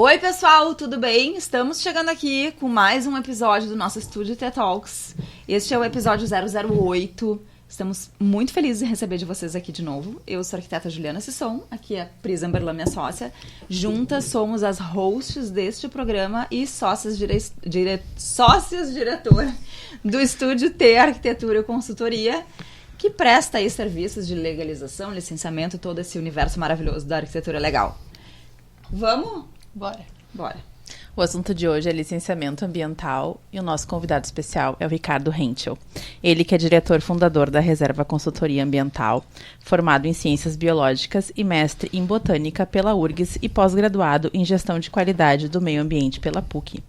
Oi pessoal, tudo bem? Estamos chegando aqui com mais um episódio do nosso estúdio TED Talks. Este é o episódio 008. Estamos muito felizes em receber de vocês aqui de novo. Eu sou a arquiteta Juliana Sisson, aqui é a Pris Amberlan, minha sócia. Juntas somos as hosts deste programa e sócias diretora do Estúdio T Arquitetura e Consultoria, que presta aí serviços de legalização, licenciamento, todo esse universo maravilhoso da arquitetura legal. Vamos? Bora. O assunto de hoje é licenciamento ambiental e o nosso convidado especial é o Ricardo Henschel. Ele que é diretor fundador da Reserva Consultoria Ambiental, formado em Ciências Biológicas e mestre em Botânica pela URGS e pós-graduado em Gestão de Qualidade do Meio Ambiente pela PUC.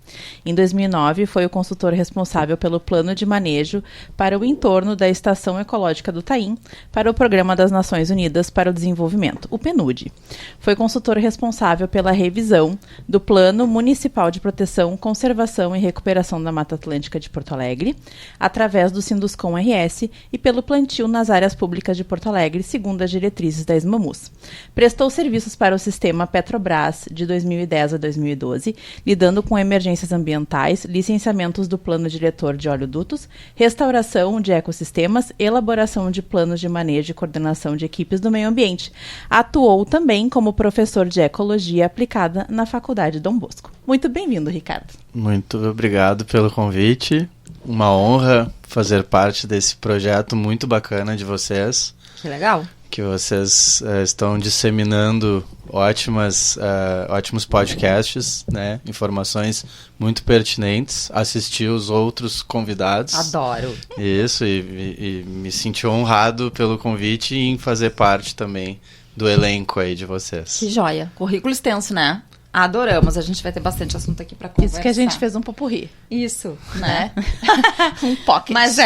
Em 2009, foi o consultor responsável pelo plano de manejo para o entorno da Estação Ecológica do Taim para o Programa das Nações Unidas para o Desenvolvimento, o PNUD. Foi consultor responsável pela revisão do Plano Municipal de Proteção, Conservação e Recuperação da Mata Atlântica de Porto Alegre, através do Sinduscom RS e pelo plantio nas áreas públicas de Porto Alegre, segundo as diretrizes da SMAMUS. Prestou serviços para o sistema Petrobras de 2010 a 2012, lidando com emergências ambientais, licenciamentos do plano diretor de oleodutos, restauração de ecossistemas, elaboração de planos de manejo e coordenação de equipes do meio ambiente. Atuou também como professor de ecologia aplicada na Faculdade Dom Bosco. Muito bem-vindo, Ricardo. Muito obrigado pelo convite. Uma honra fazer parte desse projeto muito bacana de vocês. Que legal. Que vocês estão disseminando ótimos podcasts, né? Informações muito pertinentes. Assistir os outros convidados. Adoro. Isso, e me senti honrado pelo convite e em fazer parte também do elenco aí de vocês. Que joia. Currículo extenso, né? Adoramos, a gente vai ter bastante assunto aqui pra conversar. Isso que a gente fez um popurrí. Isso, né? Um pocket. Mas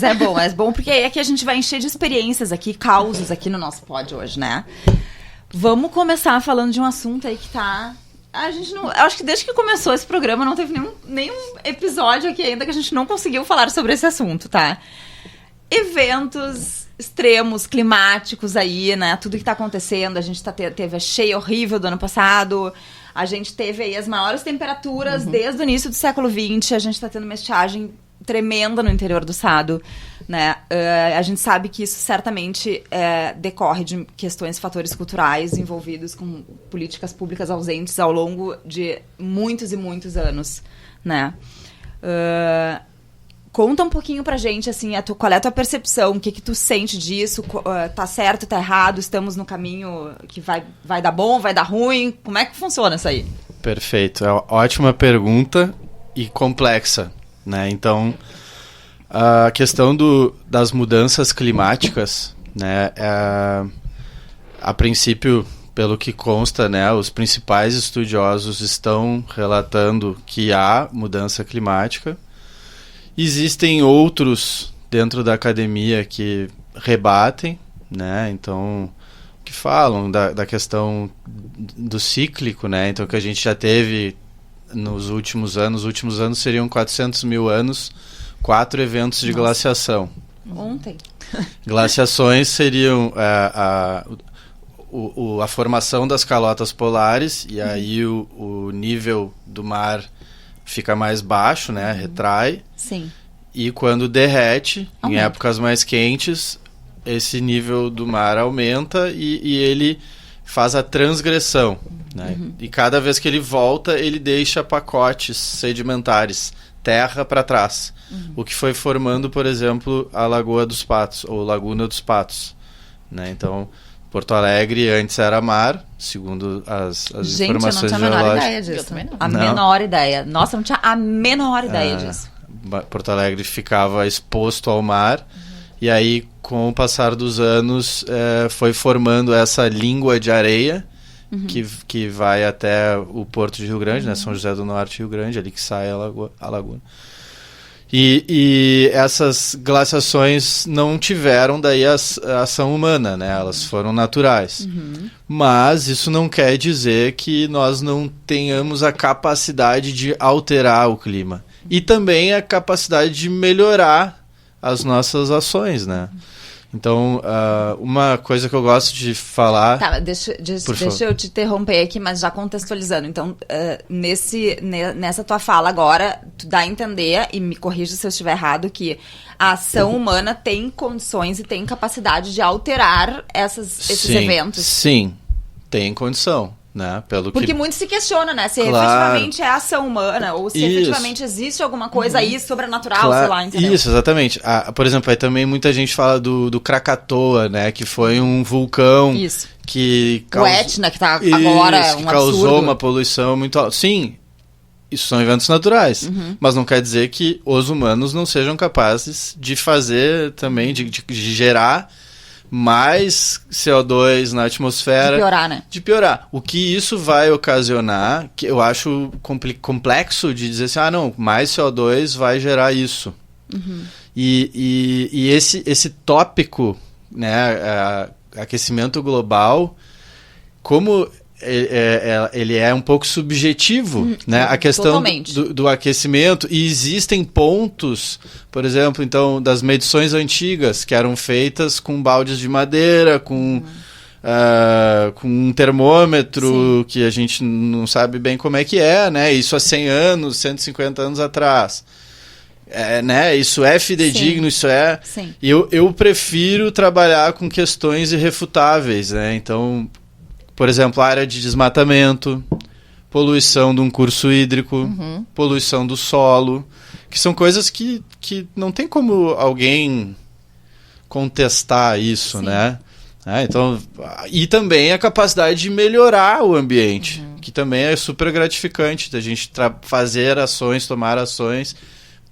é bom porque é que a gente vai encher de experiências aqui, causos aqui no nosso pod hoje, né? Vamos começar falando de um assunto aí que tá... A gente não... Eu acho que desde que começou esse programa não teve nenhum episódio aqui ainda que a gente não conseguiu falar sobre esse assunto, tá? Eventos extremos climáticos aí, né? Tudo que tá acontecendo. A gente teve a cheia horrível do ano passado. A gente teve aí as maiores temperaturas desde o início do século XX. A gente tá tendo uma estiagem tremenda no interior do estado, né? A gente sabe que isso certamente decorre de questões, fatores culturais envolvidos com políticas públicas ausentes ao longo de muitos e muitos anos, né? Conta um pouquinho pra gente, assim, qual é a tua percepção, o que tu sente disso, tá certo, tá errado, estamos no caminho que vai dar bom, vai dar ruim, como é que funciona isso aí? Perfeito, é uma ótima pergunta e complexa, né? Então, a questão das mudanças climáticas, né, a princípio, pelo que consta, né, os principais estudiosos estão relatando que há mudança climática. Existem outros dentro da academia que rebatem, né? Então, que falam da questão do cíclico, né? Então, que a gente já teve nos últimos anos seriam 400 mil anos, 4 eventos de glaciação. Ontem. Glaciações seriam a formação das calotas polares, e aí o nível do mar fica mais baixo, né? Retrai. Sim. E quando derrete, aumenta. Em épocas mais quentes, esse nível do mar aumenta e ele faz a transgressão, né? E cada vez que ele volta, ele deixa pacotes sedimentares, terra para trás. O que foi formando, por exemplo, a Lagoa dos Patos, ou Laguna dos Patos, né? Então, Porto Alegre antes era mar, segundo as informações geológicas. Gente, eu não tinha a menor ideia disso. Eu também não. Menor ideia. Nossa, eu não tinha a menor ideia disso. Porto Alegre ficava exposto ao mar, e aí, com o passar dos anos, foi formando essa língua de areia, que vai até o Porto de Rio Grande, né? São José do Norte, Rio Grande, ali que sai a laguna. E essas glaciações não tiveram daí a ação humana, né? Elas foram naturais. Mas isso não quer dizer que nós não tenhamos a capacidade de alterar o clima. E também a capacidade de melhorar as nossas ações, né? Então, uma coisa que eu gosto de falar... Tá, deixa eu te interromper aqui, mas já contextualizando. Então, nessa tua fala agora, tu dá a entender, e me corrija se eu estiver errado, que a ação humana tem condições e tem capacidade de alterar esses eventos. Sim, tem condição. Né? Porque muito se questiona, né? Se efetivamente é ação humana ou se efetivamente existe alguma coisa aí sobrenatural, sei lá, entendeu? Isso, exatamente. Por exemplo, aí também muita gente fala do Krakatoa, né? Que foi um vulcão que causou... O Etna, que tá agora que causou uma poluição muito alta. Sim, isso são eventos naturais. Mas não quer dizer que os humanos não sejam capazes de fazer também, de gerar mais CO2 na atmosfera. De piorar. O que isso vai ocasionar, que eu acho complexo de dizer assim, não, mais CO2 vai gerar isso. E esse tópico, né, aquecimento global, como ele é um pouco subjetivo, né? A questão do aquecimento, e existem pontos, por exemplo, então, das medições antigas, que eram feitas com baldes de madeira, com um termômetro, que a gente não sabe bem como é que né? Isso há 100 anos, 150 anos atrás. Né? Isso é fidedigno, isso é... Sim. Eu prefiro trabalhar com questões irrefutáveis, né? Então... Por exemplo, a área de desmatamento, poluição de um curso hídrico, poluição do solo, que são coisas que não tem como alguém contestar isso, né? Então, e também a capacidade de melhorar o ambiente, que também é super gratificante, da gente fazer ações, tomar ações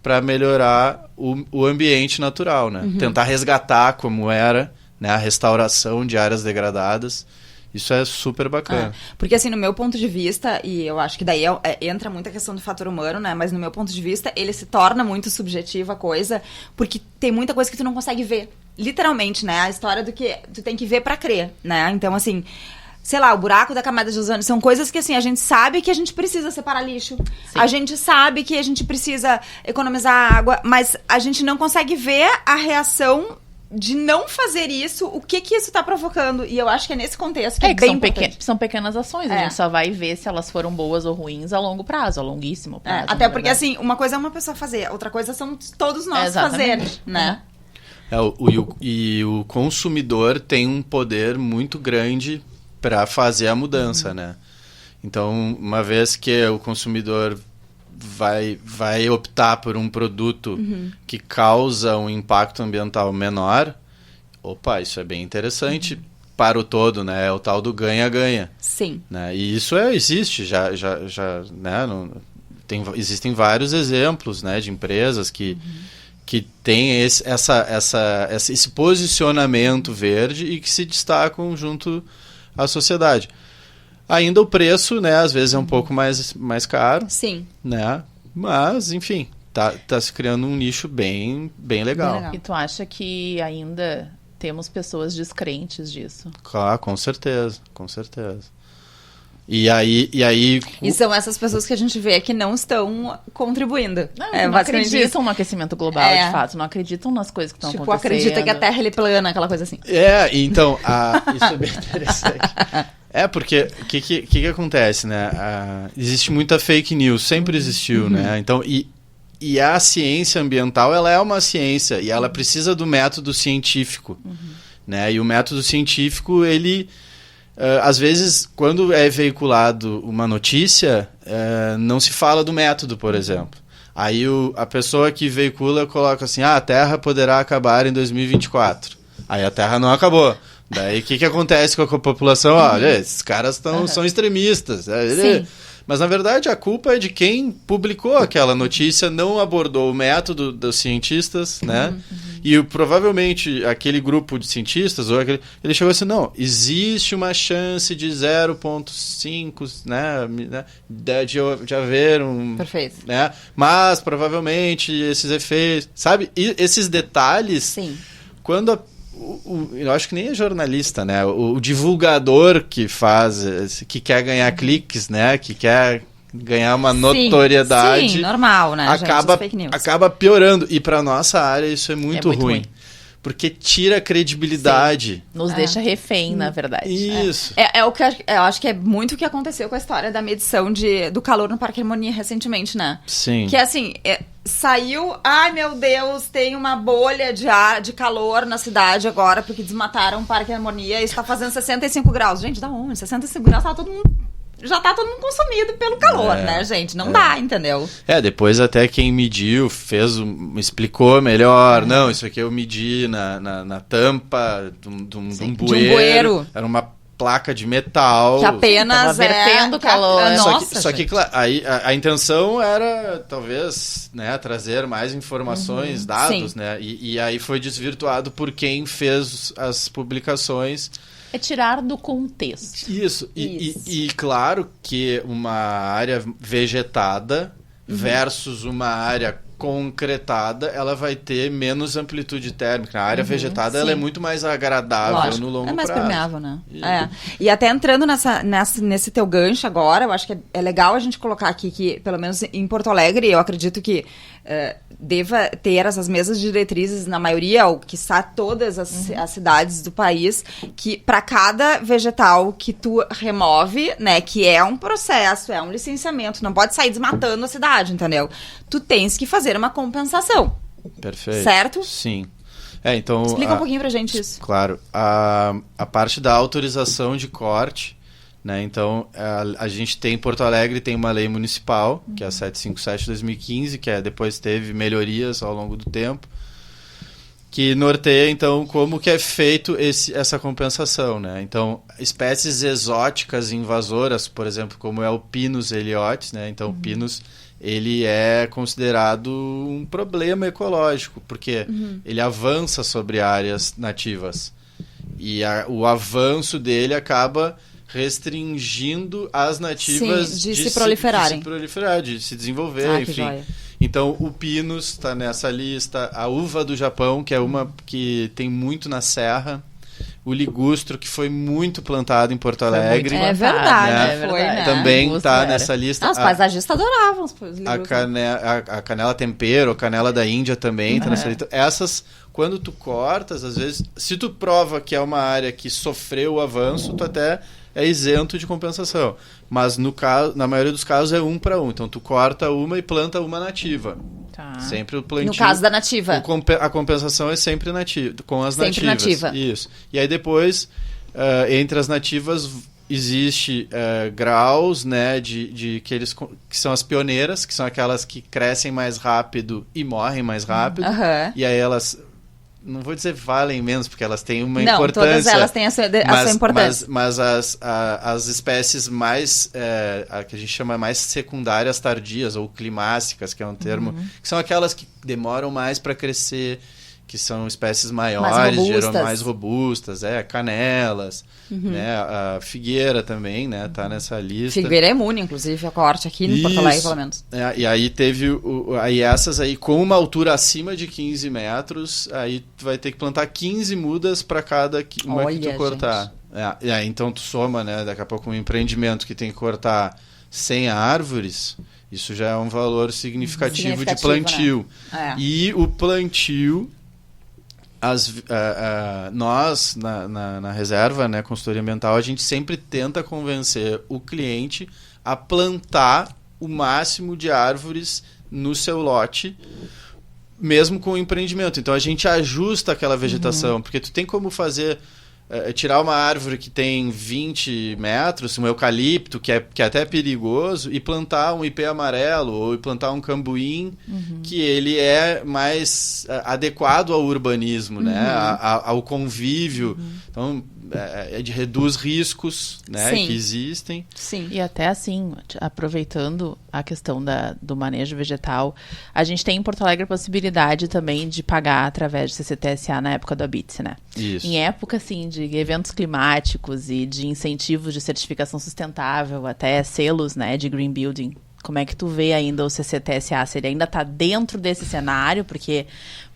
para melhorar o ambiente natural, né? Tentar resgatar como era, né, a restauração de áreas degradadas. Isso é super bacana. Porque assim, no meu ponto de vista, e eu acho que daí entra muito a questão do fator humano, né? Mas no meu ponto de vista, ele se torna muito subjetiva a coisa, porque tem muita coisa que tu não consegue ver. Literalmente, né? A história do que tu tem que ver pra crer, né? Então, assim... Sei lá, o buraco da camada de ozônio, são coisas que, assim, a gente sabe que a gente precisa separar lixo. Sim. A gente sabe que a gente precisa economizar água, mas a gente não consegue ver a reação de não fazer isso, o que isso está provocando. E eu acho que é nesse contexto que é bem importante. São pequenas ações, a gente só vai ver se elas foram boas ou ruins a longo prazo, a longuíssimo prazo. Até porque, assim, uma coisa é uma pessoa fazer, outra coisa são todos nós fazer, né? O consumidor tem um poder muito grande para fazer a mudança, né? Então, uma vez que o consumidor vai optar por um produto que causa um impacto ambiental menor, isso é bem interessante para o todo, né? É o tal do ganha-ganha. Sim. Né? E isso existe, já né? Existem vários exemplos, né, de empresas que têm esse posicionamento verde e que se destacam junto à sociedade. Ainda o preço, né, às vezes é um pouco mais caro. Sim. Né? Mas, enfim, tá se criando um nicho bem legal. E tu acha que ainda temos pessoas descrentes disso? Claro, com certeza. E aí... E são essas pessoas que a gente vê que não estão contribuindo. Não acreditam no aquecimento global, de fato. Não acreditam nas coisas que estão acontecendo. Acredita que a Terra é plana, aquela coisa assim. Então, isso é bem interessante. Porque o que acontece, né? Existe muita fake news, sempre existiu, né? Então, e a ciência ambiental, ela é uma ciência, e ela precisa do método científico, né? E o método científico, ele... às vezes, quando é veiculado uma notícia, não se fala do método, por exemplo. Aí a pessoa que veicula coloca assim, a Terra poderá acabar em 2024. Aí a Terra não acabou. Daí o que acontece com a população? Olha, esses caras são extremistas. Sim. Mas na verdade a culpa é de quem publicou aquela notícia, não abordou o método dos cientistas, né? E provavelmente aquele grupo de cientistas, ele chegou assim, não, existe uma chance de 0,5, né, de haver um... Perfeito. Né? Mas provavelmente esses efeitos, sabe? E esses detalhes, sim, quando eu acho que nem é jornalista, né? O divulgador que que quer ganhar cliques, né? Que quer ganhar uma notoriedade. Sim, normal, né? Acaba piorando. E para nossa área isso é muito ruim. porque tira a credibilidade. Nos deixa refém, na verdade. Isso. É o que eu acho que é muito o que aconteceu com a história da medição do calor no Parque Harmonia recentemente, né? Sim. Que assim, saiu, ai meu Deus, tem uma bolha de calor na cidade agora, porque desmataram o Parque Harmonia e está fazendo 65 graus. Gente, da onde? 65 graus, já tá todo mundo consumido pelo calor, né, gente? Não dá, entendeu? Depois até quem mediu explicou melhor. Não, isso aqui eu medi na tampa de um bueiro. Era uma placa de metal. Que apenas vertendo calor. Só que claro, aí a intenção era, talvez, né, trazer mais informações, dados, né? E aí foi desvirtuado por quem fez as publicações. É tirar do contexto. Isso. E claro que uma área vegetada versus uma área concretada, ela vai ter menos amplitude térmica. A área vegetada ela é muito mais agradável no longo prazo. É mais permeável, né? E até entrando nesse teu gancho agora, eu acho que é legal a gente colocar aqui que, pelo menos em Porto Alegre, eu acredito que deva ter essas mesas diretrizes na maioria, ou quiçá todas as cidades do país, que para cada vegetal que tu remove, né, que é um processo, é um licenciamento, não pode sair desmatando a cidade, entendeu? Tu tens que fazer uma compensação. Perfeito. Certo? Sim. Então... Explica um pouquinho pra gente isso. Claro. A parte da autorização de corte, né? Então, a gente tem em Porto Alegre, tem uma lei municipal, que é a 757 de 2015, que depois teve melhorias ao longo do tempo, que norteia, então, como que é feito essa compensação, né? Então, espécies exóticas invasoras, por exemplo, como é o Pinus eliotis, né? Então, o Pinus, ele é considerado um problema ecológico, porque ele avança sobre áreas nativas. E o avanço dele acaba restringindo as nativas de se proliferarem. De se desenvolver, enfim. Então, o Pinus está nessa lista, a uva do Japão, que é uma que tem muito na serra, o ligustro, que foi muito plantado em Porto Alegre. É verdade, né? Foi, né? Também está nessa lista. Os paisagistas adoravam os ligustros. A canela tempero, a canela da Índia também está nessa lista. Essas, quando tu cortas, às vezes, se tu prova que é uma área que sofreu o avanço, tu até é isento de compensação. Mas na maioria dos casos é 1 para 1. Então tu corta uma e planta uma nativa. Tá. Sempre o plantio. No caso da nativa. A compensação é sempre nativa, com as sempre nativas. Nativa. Isso. E aí depois, entre as nativas, existe graus, né, que são as pioneiras, que são aquelas que crescem mais rápido e morrem mais rápido. E aí elas... Não vou dizer valem menos, porque elas têm uma importância. Não, todas elas têm a sua importância. Mas as espécies mais, que a gente chama mais secundárias tardias, ou climácicas, que é um termo, que são aquelas que demoram mais para crescer, que são espécies maiores, mais robustas, canelas, né? A figueira também, né? Tá nessa lista. Figueira é imune, inclusive, a corte aqui em Porto Alegre, pelo menos. E aí teve aí essas aí com uma altura acima de 15 metros, aí tu vai ter que plantar 15 mudas para cada uma que tu cortar. Então tu soma, né? Daqui a pouco um empreendimento que tem que cortar 100 árvores, isso já é um valor significativo de plantio. Né? E o plantio... nós, na reserva, né, consultoria ambiental, a gente sempre tenta convencer o cliente a plantar o máximo de árvores no seu lote, mesmo com o empreendimento. Então, a gente ajusta aquela vegetação, porque tu tem como fazer... tirar uma árvore que tem 20 metros, um eucalipto, que é até perigoso, e plantar um ipê amarelo, ou plantar um cambuim, que ele é mais adequado ao urbanismo, né? Ao convívio. Então, reduz riscos, né? Que existem. Sim. E até assim, aproveitando a questão do manejo vegetal, a gente tem em Porto Alegre a possibilidade também de pagar através de CCTSA na época do Habite, né? Isso. Em época, assim, de eventos climáticos e de incentivos de certificação sustentável, até selos, né, de green building. Como é que tu vê ainda o CCTSA? Se ele ainda está dentro desse cenário? Porque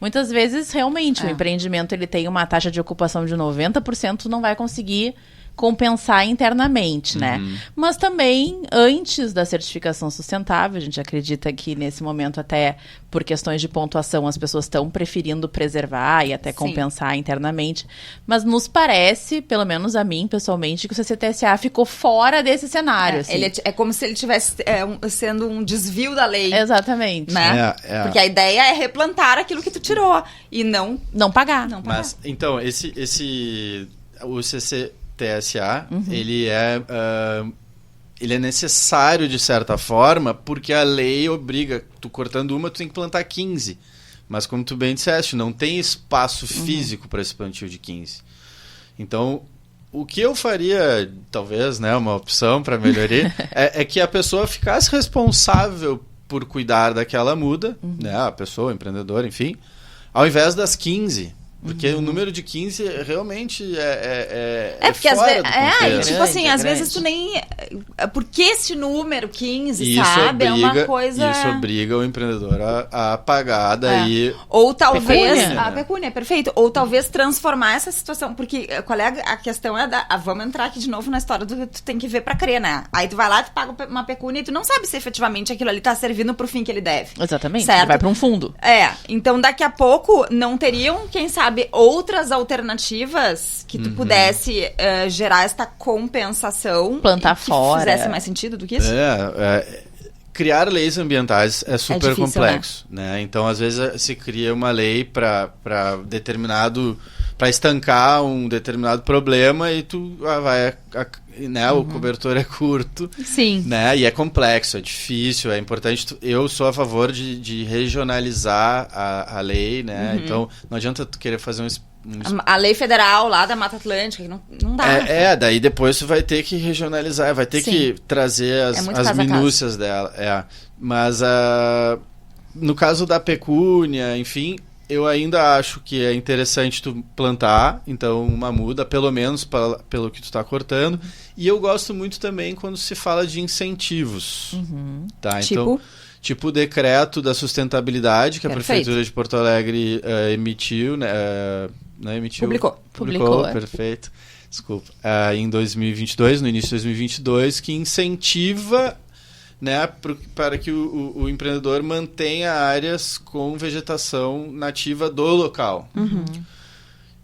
muitas vezes, realmente, o empreendimento ele tem uma taxa de ocupação de 90%, não vai conseguir compensar internamente, né? Mas também, antes da certificação sustentável, a gente acredita que nesse momento, até por questões de pontuação, as pessoas estão preferindo preservar e até compensar internamente. Mas nos parece, pelo menos a mim, pessoalmente, que o CCTSA ficou fora desse cenário. Assim. É como se ele estivesse sendo um desvio da lei. Exatamente. Né? Porque a ideia é replantar aquilo que tu tirou e não pagar. Mas, então, o CCTSA, ele é necessário de certa forma, porque a lei obriga, tu cortando uma, tu tem que plantar 15. Mas como tu bem disseste, não tem espaço físico para esse plantio de 15. Então, o que eu faria, talvez, né, uma opção para melhoria, é que a pessoa ficasse responsável por cuidar daquela muda, né, a pessoa, o empreendedor, enfim, ao invés das 15. Porque o número de 15 realmente porque fora do contexto. tipo assim, às vezes tu nem... Por que esse número 15, sabe? É uma coisa... Isso obriga o empreendedor a pagar daí... Ou talvez... Pecúnia, a pecúnia, perfeito. Ou talvez transformar essa situação. Porque qual é a questão? Vamos entrar aqui de novo na história do que tu tem que ver pra crer, né? Aí tu vai lá, tu paga uma pecúnia e tu não sabe se efetivamente aquilo ali tá servindo pro fim que ele deve. Exatamente. Certo? Ele vai pra um fundo. Então daqui a pouco não teriam, quem sabe, outras alternativas que tu pudesse gerar esta compensação. Plantar fora. Que fizesse mais sentido do que isso? Criar leis ambientais é super difícil, complexo, né? Então, às vezes, se cria uma lei para estancar um determinado problema e tu né? O cobertor é curto. Sim. Né? E é complexo, é difícil, é importante. Eu sou a favor de regionalizar a lei, né? Então, não adianta tu querer fazer a lei federal lá da Mata Atlântica, que não dá. Daí depois tu vai ter que regionalizar, vai ter que trazer as minúcias dela. Mas no caso da pecúnia, enfim, eu ainda acho que é interessante tu plantar, então, uma muda, pelo menos pelo que tu tá cortando. E eu gosto muito também quando se fala de incentivos. Tá? Então, tipo o decreto da sustentabilidade que a Prefeitura de Porto Alegre emitiu, né? Não emitiu? Publicou, perfeito. Desculpa. Em 2022, no início de 2022, que incentiva, né, para que o empreendedor mantenha áreas com vegetação nativa do local.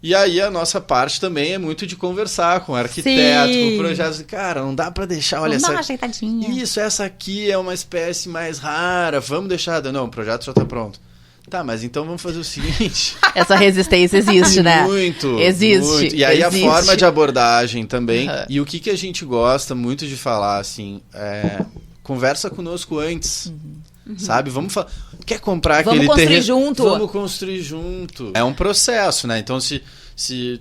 E aí a nossa parte também é muito de conversar com o arquiteto, com o projeto. Cara, não dá para deixar, olha, essa aqui é uma espécie mais rara, vamos deixar. Não, o projeto já está pronto. Tá, mas então vamos fazer o seguinte... Essa resistência existe, né? Muito. Existe. Muito. E aí a forma de abordagem também. E o que a gente gosta muito de falar, assim, conversa conosco antes. Sabe? Vamos falar... Quer comprar aquele terreno? Vamos construir junto. É um processo, né? Então, se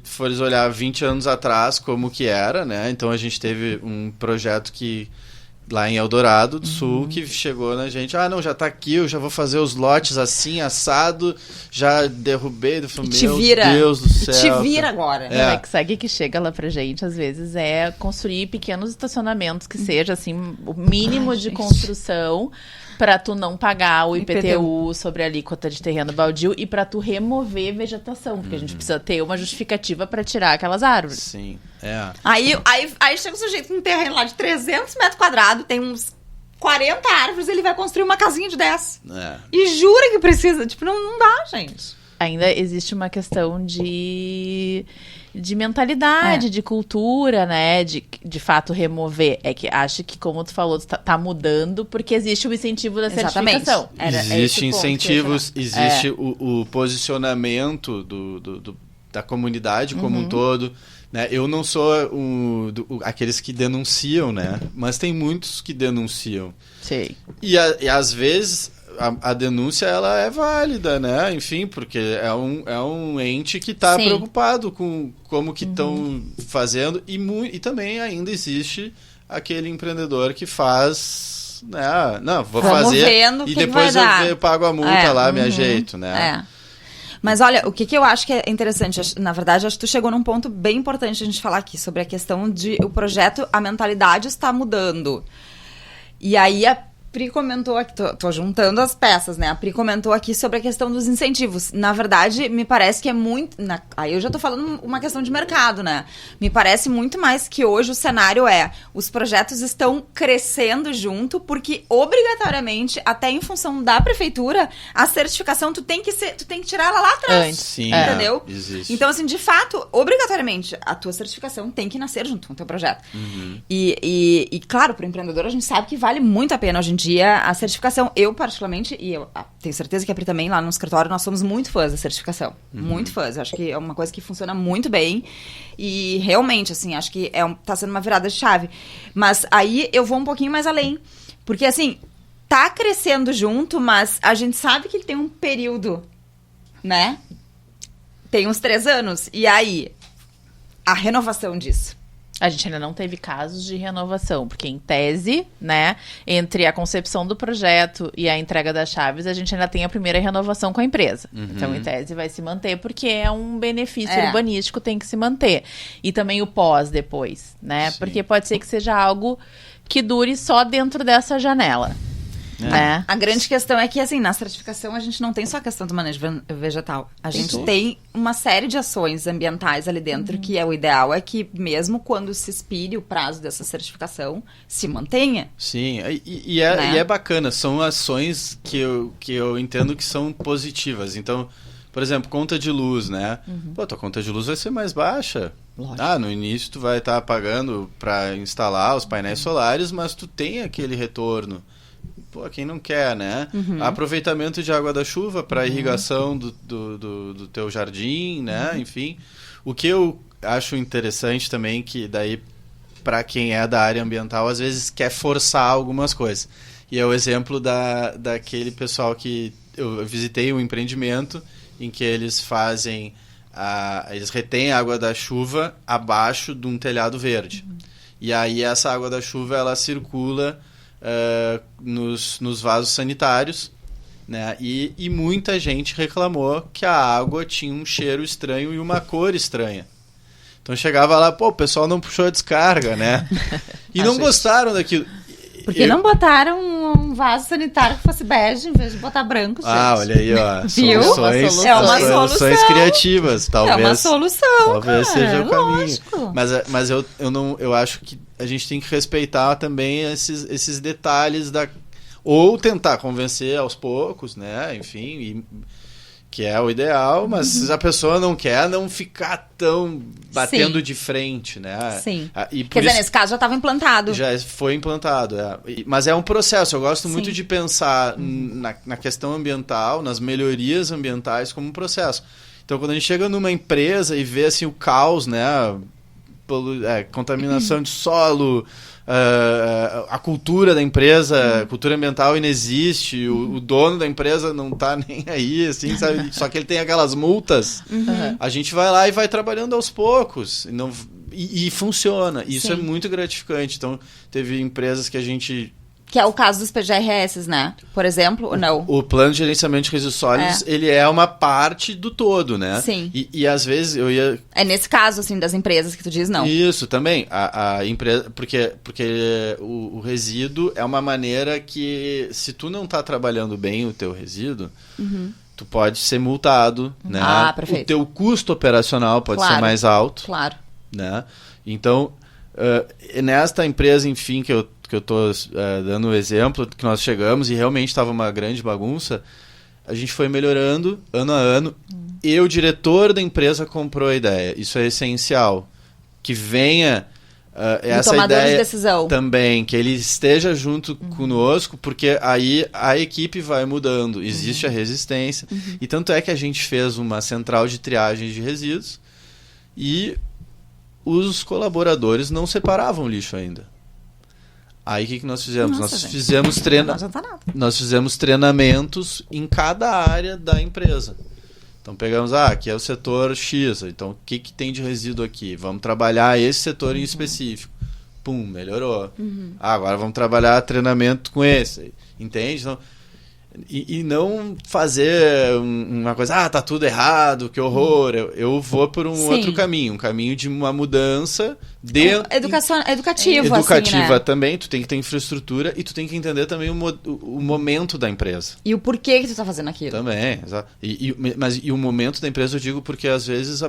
fores olhar 20 anos atrás, como que era, né? Então, a gente teve um projeto lá em Eldorado do Sul, que chegou na gente, não, já tá aqui, eu já vou fazer os lotes assim, assado, já derrubei, meu Deus do céu. Te vira agora. Que segue que chega lá pra gente, às vezes, é construir pequenos estacionamentos, que seja, assim, o mínimo de construção, para tu não pagar o IPTU sobre a alíquota de terreno baldio e para tu remover vegetação, porque a gente precisa ter uma justificativa para tirar aquelas árvores. Sim, Aí chega o sujeito com um terreno lá de 300 metros quadrados, tem uns 40 árvores, ele vai construir uma casinha de 10. E jura que precisa. Tipo, não dá, gente. Ainda existe uma questão de mentalidade, de cultura, né? De fato remover. É que acho que, como tu falou, tá mudando porque existe o incentivo da certificação. Existe incentivos, existe o posicionamento da comunidade como um todo. Né? Eu não sou aqueles que denunciam, né? Mas tem muitos que denunciam. Sim. E às vezes... A denúncia, ela é válida, né? Enfim, porque é um ente que está preocupado com como que estão fazendo e também ainda existe aquele empreendedor que faz, né? Não, vou fazer e depois eu pago a multa lá, me ajeito, né? Mas olha, o que eu acho que é interessante, na verdade, acho que tu chegou num ponto bem importante a gente falar aqui, sobre a questão de o projeto, a mentalidade está mudando. E aí Pri comentou aqui, tô juntando as peças, né? A Pri comentou aqui sobre a questão dos incentivos. Na verdade, me parece que é muito... Aí eu já tô falando uma questão de mercado, né? Me parece muito mais que hoje o cenário os projetos estão crescendo junto, porque obrigatoriamente, até em função da prefeitura, a certificação tu tem que tirar ela lá atrás. Antes. Sim, entendeu? Existe. Então, assim, de fato, obrigatoriamente, a tua certificação tem que nascer junto com o teu projeto. E claro, para o empreendedor, a gente sabe que vale muito a pena hoje em dia a certificação. Eu, particularmente, e eu tenho certeza que a Pri também, lá no escritório, nós somos muito fãs da certificação. Muito fãs. Acho que é uma coisa que funciona muito bem. E realmente, assim, acho que tá sendo uma virada de chave. Mas aí eu vou um pouquinho mais além. Porque, assim, tá crescendo junto, mas a gente sabe que ele tem um período, né? Tem uns 3 anos. E aí, a renovação disso. A gente ainda não teve casos de renovação, porque em tese, né, entre a concepção do projeto e a entrega das chaves, a gente ainda tem a primeira renovação com a empresa. Então, em tese, vai se manter, porque é um benefício urbanístico, tem que se manter. E também o pós depois, né? Sim. Porque pode ser que seja algo que dure só dentro dessa janela. Né? A grande questão é que, assim, na certificação a gente não tem só a questão do manejo vegetal. A gente tem uma série de ações ambientais ali dentro, que o ideal é que, mesmo quando se expire o prazo dessa certificação, se mantenha. Sim, e é bacana. São ações que eu entendo que são positivas. Então, por exemplo, conta de luz, né? Pô, tua conta de luz vai ser mais baixa. Lógico. No início tu vai estar pagando para instalar os painéis solares, mas tu tem aquele retorno. Pô, quem não quer, né? Aproveitamento de água da chuva para irrigação do teu jardim, né? Enfim, o que eu acho interessante também, que daí, para quem é da área ambiental, às vezes quer forçar algumas coisas. E é o exemplo daquele pessoal que eu visitei um empreendimento em que eles fazem, eles retêm a água da chuva abaixo de um telhado verde. E aí essa água da chuva, ela circula nos vasos sanitários, né? E muita gente reclamou que a água tinha um cheiro estranho e uma cor estranha. Então chegava lá, o pessoal não puxou a descarga, né? E não gostaram daquilo. Porque não botaram um vaso sanitário que fosse bege em vez de botar branco, gente. Olha aí, ó. Viu? Soluções criativas, talvez. É uma solução, talvez seja o caminho. Lógico. Mas eu acho que a gente tem que respeitar também esses detalhes ou tentar convencer aos poucos, né? Enfim, que é o ideal, mas se a pessoa não quer, não ficar tão batendo de frente, né? Sim. Quer dizer, nesse caso já estava implantado. Já foi implantado, mas é um processo. Eu gosto muito de pensar na questão ambiental, nas melhorias ambientais como um processo. Então, quando a gente chega numa empresa e vê assim o caos, né? Contaminação de solo, a cultura da empresa, a cultura ambiental inexiste, o dono da empresa não tá nem aí, assim, sabe? Só que ele tem aquelas multas. A gente vai lá e vai trabalhando aos poucos e funciona. Isso é muito gratificante. Então, teve empresas que a gente... Que é o caso dos PGRS, né? Por exemplo, ou não? O plano de gerenciamento de resíduos sólidos, ele é uma parte do todo, né? Sim. E às vezes eu ia... É nesse caso, assim, das empresas que tu diz, não? Isso, também. A empresa... Porque o resíduo é uma maneira que, se tu não tá trabalhando bem o teu resíduo, tu pode ser multado, né? Perfeito. O teu custo operacional pode ser mais alto. Claro. Né? Então, nesta empresa, enfim, que eu estou dando o exemplo, que nós chegamos e realmente estava uma grande bagunça, a gente foi melhorando ano a ano e o diretor da empresa comprou a ideia. Isso é essencial. Que venha essa ideia de decisão. Também, que ele esteja junto conosco, porque aí a equipe vai mudando. Existe a resistência. E tanto é que a gente fez uma central de triagem de resíduos e os colaboradores não separavam lixo ainda. Aí o que nós fizemos? Nós fizemos treinamentos em cada área da empresa. Então pegamos, aqui é o setor X, então o que tem de resíduo aqui? Vamos trabalhar esse setor em específico. Pum, melhorou. Agora vamos trabalhar treinamento com esse. Entende? Então, E não fazer uma coisa, tá tudo errado, que horror. Eu vou por um outro caminho, um caminho de uma mudança educativa assim, né? Também, tu tem que ter infraestrutura e tu tem que entender também o momento da empresa. E o porquê que tu tá fazendo aquilo. Também, exato. Mas o momento da empresa eu digo porque às vezes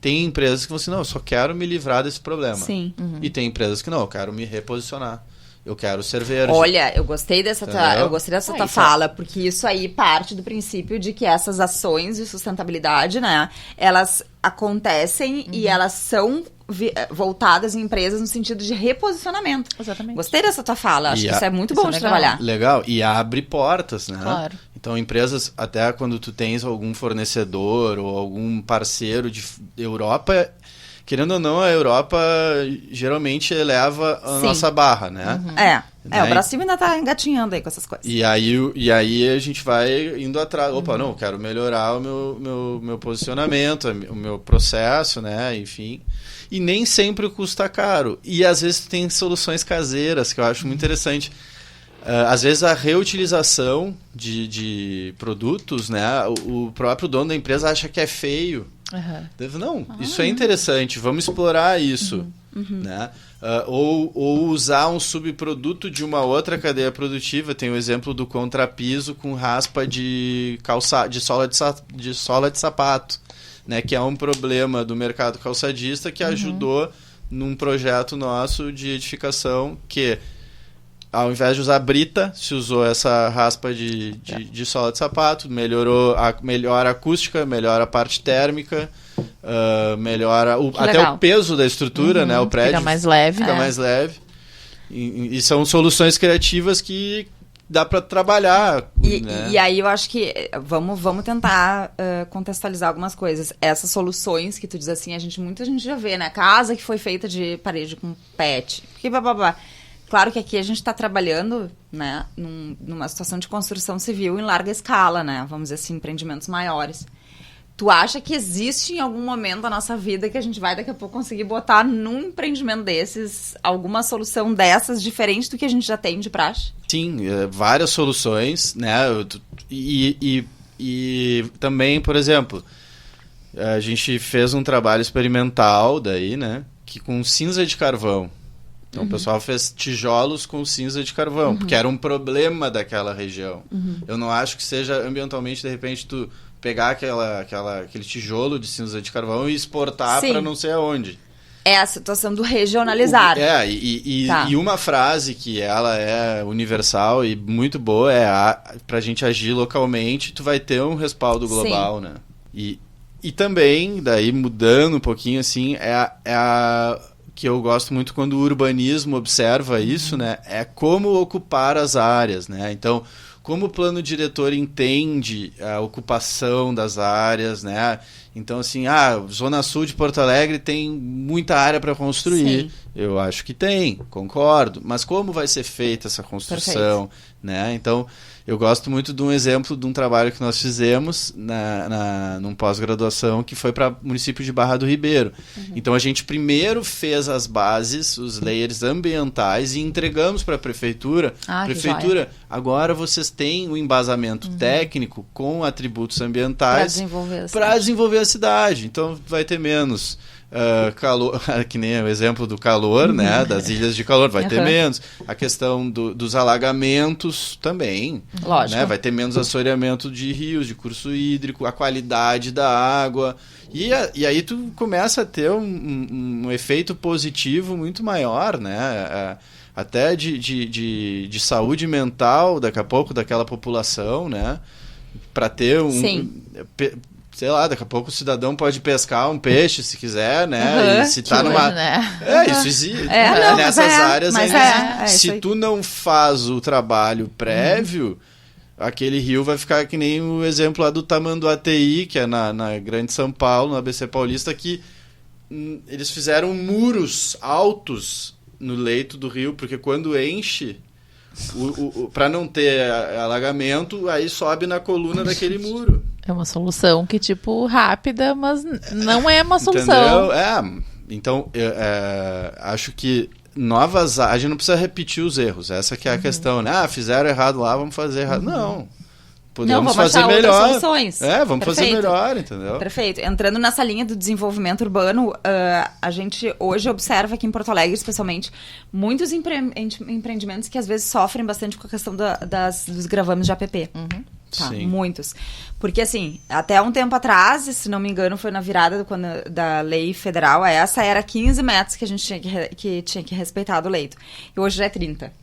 tem empresas que vão assim, não, eu só quero me livrar desse problema. Sim. E tem empresas que não, eu quero me reposicionar. Eu quero ser verde. Olha, eu gostei dessa tua fala, porque isso aí parte do princípio de que essas ações de sustentabilidade, né, elas acontecem e elas são voltadas em empresas no sentido de reposicionamento. Exatamente. Gostei dessa tua fala, acho que isso é muito bom de trabalhar. Legal, e abre portas, né? Claro. Então, empresas, até quando tu tens algum fornecedor ou algum parceiro de Europa... Querendo ou não, a Europa geralmente eleva a nossa barra, né? O Brasil ainda tá engatinhando aí com essas coisas. E aí a gente vai indo atrás. Opa, não, quero melhorar o meu posicionamento, o meu processo, né? Enfim. E nem sempre custa caro. E às vezes tem soluções caseiras, que eu acho muito interessante. Às vezes a reutilização de produtos, né? O próprio dono da empresa acha que é feio. Não, isso é interessante, vamos explorar isso. Né? Ou usar um subproduto de uma outra cadeia produtiva. Tem o exemplo do contrapiso com raspa de sola de sapato, né? Que é um problema do mercado calçadista que ajudou num projeto nosso de edificação que... Ao invés de usar brita, se usou essa raspa de sola de sapato, melhora a acústica, melhora a parte térmica, melhora até o peso da estrutura, né? O prédio fica mais leve. Fica mais leve. E são soluções criativas que dá para trabalhar. E aí eu acho que vamos tentar contextualizar algumas coisas. Essas soluções que tu diz assim, muita gente já vê, né? Casa que foi feita de parede com PET, que bababá. Claro que aqui a gente está trabalhando, né, numa situação de construção civil em larga escala, né? Vamos dizer assim, empreendimentos maiores. Tu acha que existe em algum momento da nossa vida que a gente vai daqui a pouco conseguir botar num empreendimento desses alguma solução dessas diferente do que a gente já tem de praxe? Sim, várias soluções, né? E também, por exemplo, a gente fez um trabalho experimental daí, né? Que com cinza de carvão. Então o pessoal fez tijolos com cinza de carvão, porque era um problema daquela região. Eu não acho que seja ambientalmente, de repente, tu pegar aquele tijolo de cinza de carvão e exportar para não sei aonde. É a situação do regionalizar. E uma frase que ela é universal e muito boa pra gente agir localmente, tu vai ter um respaldo global, né? E também, daí mudando um pouquinho assim, que eu gosto muito quando o urbanismo observa isso, né? É como ocupar as áreas, né? Então, como o plano diretor entende a ocupação das áreas, né? Então, assim, Zona Sul de Porto Alegre tem muita área para construir. Sim. Eu acho que tem, concordo. Mas como vai ser feita essa construção, né? Então, eu gosto muito de um exemplo de um trabalho que nós fizemos num pós-graduação que foi para o município de Barra do Ribeiro. Então, a gente primeiro fez as bases, os layers ambientais e entregamos para a prefeitura. Prefeitura, agora vocês têm o embasamento técnico com atributos ambientais para desenvolver a cidade. Então, vai ter menos... calor, que nem o exemplo do calor, né, das ilhas de calor, vai ter menos. A questão dos alagamentos também. Lógico. Né, vai ter menos assoreamento de rios, de curso hídrico, a qualidade da água. E aí tu começa a ter um efeito positivo muito maior, né? Até de saúde mental, daqui a pouco, daquela população, né? Para ter sei lá, daqui a pouco o cidadão pode pescar um peixe se quiser, né? E se tá numa... Hoje, né? Isso existe. Nessas áreas ainda. Se tu não faz o trabalho prévio, aquele rio vai ficar que nem o exemplo lá do Tamanduateí, que é na Grande São Paulo, na ABC Paulista, que eles fizeram muros altos no leito do rio, porque quando enche, para não ter alagamento, aí sobe na coluna daquele muro. É uma solução que, rápida, mas não é uma solução. Entendeu? Então, acho que a gente não precisa repetir os erros. Essa que é a questão, né? Fizeram errado lá, vamos fazer errado. Não. Podemos vamos fazer melhor. Soluções. Vamos fazer melhor, entendeu? Perfeito. Entrando nessa linha do desenvolvimento urbano, a gente hoje observa aqui em Porto Alegre, especialmente, muitos empreendimentos que às vezes sofrem bastante com a questão dos gravames de APP. Tá, Sim. Muitos. Porque, assim, até um tempo atrás, se não me engano, foi na virada da lei federal, essa era 15 metros que a gente tinha que respeitar do leito. E hoje já é 30.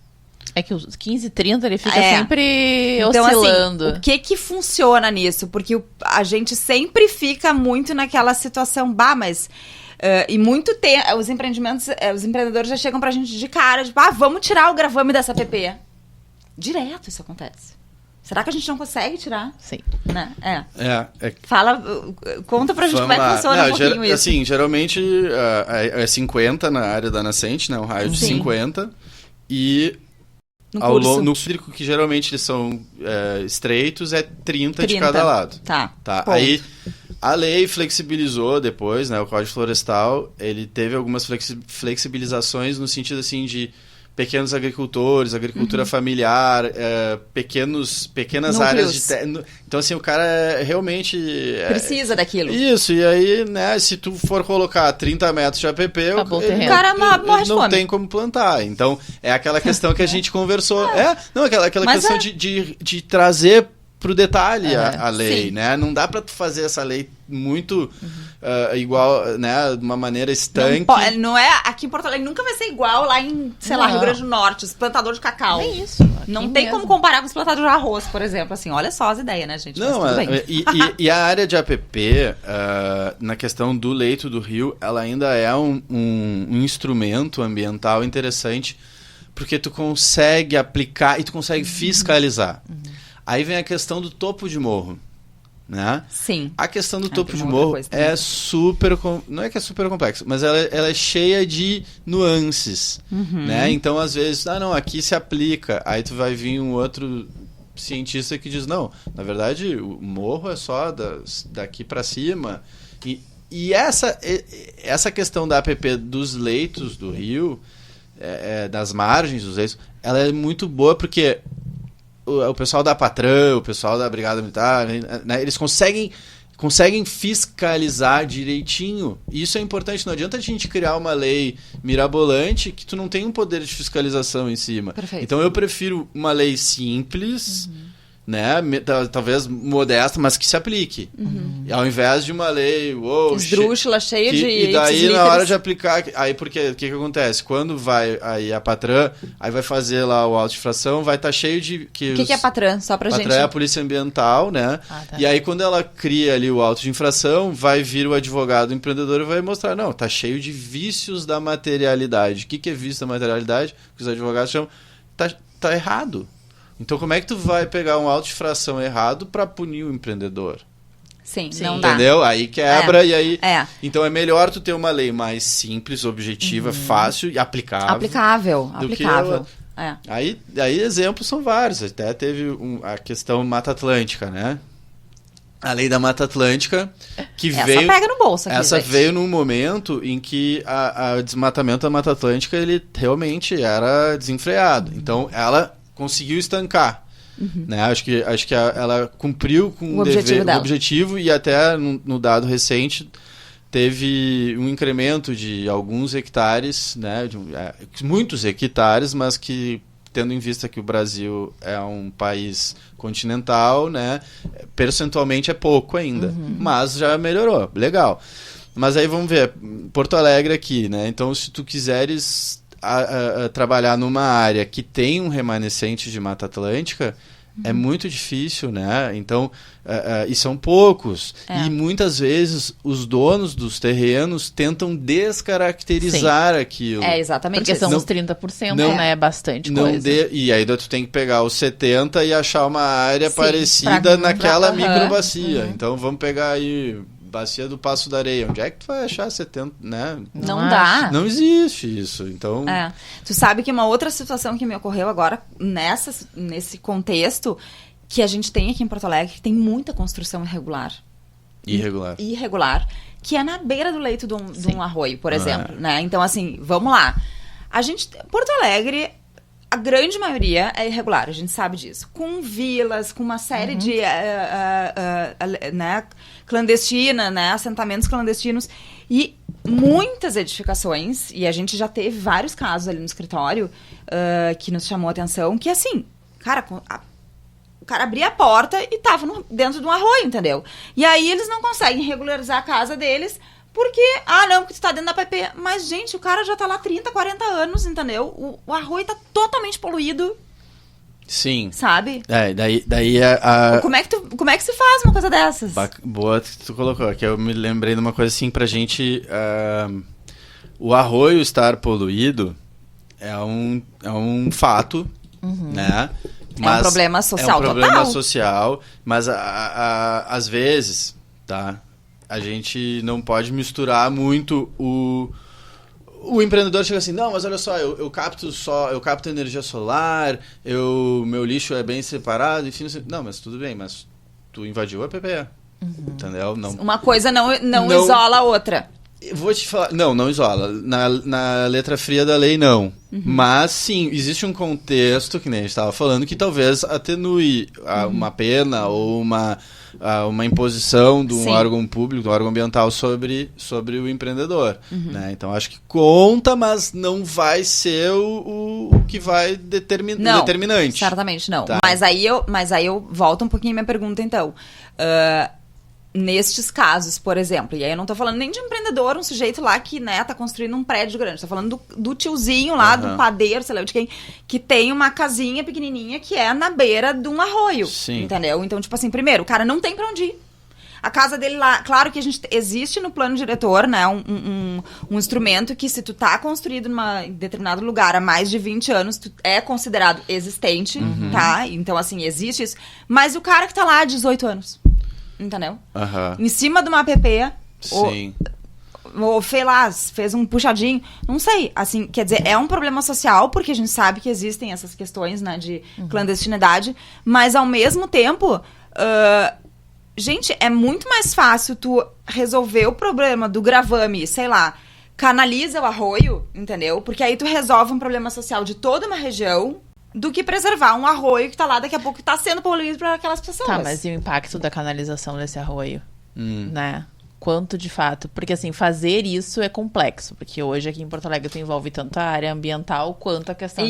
É que os 15, 30, ele fica sempre então, oscilando. Assim, o que funciona nisso? Porque a gente sempre fica muito naquela situação, mas... e muito tempo, os empreendedores já chegam pra gente de cara, tipo, vamos tirar o gravame dessa app. Direto isso acontece. Será que a gente não consegue tirar? Sim. Né? Fala, conta pra gente como é que funciona um pouquinho isso. Assim, geralmente é 50 na área da nascente, né? Um raio de 50. E... No círculo, que geralmente eles são estreitos, é 30 de cada lado. Tá. Aí a lei flexibilizou depois, né? O Código Florestal, ele teve algumas flexibilizações no sentido assim de pequenos agricultores, agricultura familiar, pequenas núcleos. Áreas de terra. Então, assim, o cara realmente... precisa daquilo. Isso, e aí, né, se tu for colocar 30 metros de APP, o cara morre de não fome. tem como plantar. Então, é aquela questão que a gente conversou. Aquela questão de trazer pro detalhe a lei, sim. né? Não dá pra tu fazer essa lei muito igual, né? De uma maneira estanque. Não é, aqui em Porto Alegre nunca vai ser igual lá em, sei lá, Rio Grande do Norte, os plantadores de cacau. É isso. Não tem como comparar com os plantadores de arroz, por exemplo. Assim, olha só as ideias, né, gente? Não, mas tudo bem. E a área de APP, na questão do leito do rio, ela ainda é um instrumento ambiental interessante, porque tu consegue aplicar e tu consegue fiscalizar. Aí vem a questão do topo de morro, né? Sim. A questão do topo de morro é super... Não é que é super complexo, mas ela é cheia de nuances, né? Então, às vezes, aqui se aplica. Aí tu vai vir um outro cientista que diz, não, na verdade, o morro é só daqui para cima. E essa questão da APP dos leitos do rio, das margens dos leitos, ela é muito boa porque... O pessoal da Patran, o pessoal da Brigada Militar, né, eles conseguem fiscalizar direitinho. E isso é importante. Não adianta a gente criar uma lei mirabolante que tu não tem um poder de fiscalização em cima. Perfeito. Então eu prefiro uma lei simples, né, talvez modesta, mas que se aplique. E ao invés de uma lei esdrúxula, cheia de... E daí, na hora de aplicar... Aí, porque o que acontece? Quando vai aí a Patran, aí vai fazer lá o auto de infração, vai estar cheio de... O que é a Patran? Só pra gente... Patran é a Polícia Ambiental, né? E aí, quando ela cria ali o auto de infração, vai vir o advogado empreendedor e vai mostrar, não, tá cheio de vícios da materialidade. O que é vício da materialidade? Que os advogados chamam... Tá errado. Então, como é que tu vai pegar um auto de infração errado para punir o empreendedor? Sim, não dá. Entendeu? Aí quebra e aí... É. Então, é melhor tu ter uma lei mais simples, objetiva, fácil e aplicável. Aplicável. Aí exemplos são vários. Até teve a questão Mata Atlântica, né? A lei da Mata Atlântica, que veio... Essa pega no bolso aqui, Essa gente. veio num momento em que o desmatamento da Mata Atlântica, ele realmente era desenfreado. Então, ela conseguiu estancar. Né? Acho que ela cumpriu com o objetivo e até no dado recente teve um incremento de alguns hectares, né? Muitos hectares, mas que, tendo em vista que o Brasil é um país continental, né? Percentualmente é pouco ainda, mas já melhorou, legal. Mas aí vamos ver, Porto Alegre aqui, né? Então, se tu quiseres trabalhar numa área que tem um remanescente de Mata Atlântica, é muito difícil, né? Então, e são poucos. E muitas vezes os donos dos terrenos tentam descaracterizar aquilo. Exatamente. Porque são uns 30%, né? É bastante coisa. E aí tu tem que pegar os 70% e achar uma área parecida naquela microbacia. Então, vamos pegar aí... Bacia do Passo da Areia. Onde é que tu vai achar 70, né? Não dá. Não existe isso. Então... Tu sabe que uma outra situação que me ocorreu agora, nesse contexto, que a gente tem aqui em Porto Alegre, que tem muita construção irregular, que é na beira do leito de um arroio, por exemplo. Né? Então, assim, vamos lá. Porto Alegre, a grande maioria é irregular, a gente sabe disso. Com vilas, com uma série de né, clandestina, né, assentamentos clandestinos e muitas edificações, e a gente já teve vários casos ali no escritório que nos chamou a atenção, que assim, cara, o cara abria a porta e tava dentro de um arroio, entendeu? E aí eles não conseguem regularizar a casa deles porque tu tá dentro da PP. Mas, gente, o cara já tá lá 30, 40 anos, entendeu? O arroio tá totalmente poluído. Sim. Sabe? Daí Como é que se faz uma coisa dessas? Boa que tu colocou, que eu me lembrei de uma coisa assim, pra gente... o arroio estar poluído é um fato, né? Mas é um problema social total. É um problema social, mas às vezes, tá? A gente não pode misturar muito o empreendedor chega assim, não, mas olha só, eu capto energia solar, meu lixo é bem separado, enfim, não, mas tudo bem, mas tu invadiu a PPE, entendeu? Não, uma coisa não isola a outra. Eu vou te falar, não isola, na letra fria da lei não, mas sim, existe um contexto, que nem a gente estava falando, que talvez atenue uma pena ou uma imposição de um órgão público, de um órgão ambiental sobre o empreendedor. Né? Então, acho que conta, mas não vai ser o que vai determinante. Certamente não. Tá. Mas aí eu volto um pouquinho a minha pergunta, então. Nestes casos, por exemplo, e aí eu não tô falando nem de um empreendedor, um sujeito lá que, né, tá construindo um prédio grande, tô falando do tiozinho lá, do padeiro, sei lá de quem, que tem uma casinha pequenininha que é na beira de um arroio, entendeu? Então, tipo assim, primeiro, o cara não tem pra onde ir. A casa dele lá, claro que existe no plano diretor, né, um instrumento que se tu tá construído em determinado lugar há mais de 20 anos, tu é considerado existente, tá? Então, assim, existe isso. Mas o cara que tá lá há 18 anos... Entendeu? Em cima de uma app, ou fez um puxadinho, não sei, assim, quer dizer, é um problema social, porque a gente sabe que existem essas questões, né, de clandestinidade, mas ao mesmo tempo, gente, é muito mais fácil tu resolver o problema do gravame, sei lá, canaliza o arroio, entendeu? Porque aí tu resolve um problema social de toda uma região, do que preservar um arroio que tá lá daqui a pouco, que tá sendo poluído por aquelas pessoas. Tá, mas e o impacto da canalização desse arroio? Né? Quanto de fato? Porque assim, fazer isso é complexo, porque hoje aqui em Porto Alegre tu envolve tanto a área ambiental quanto a questão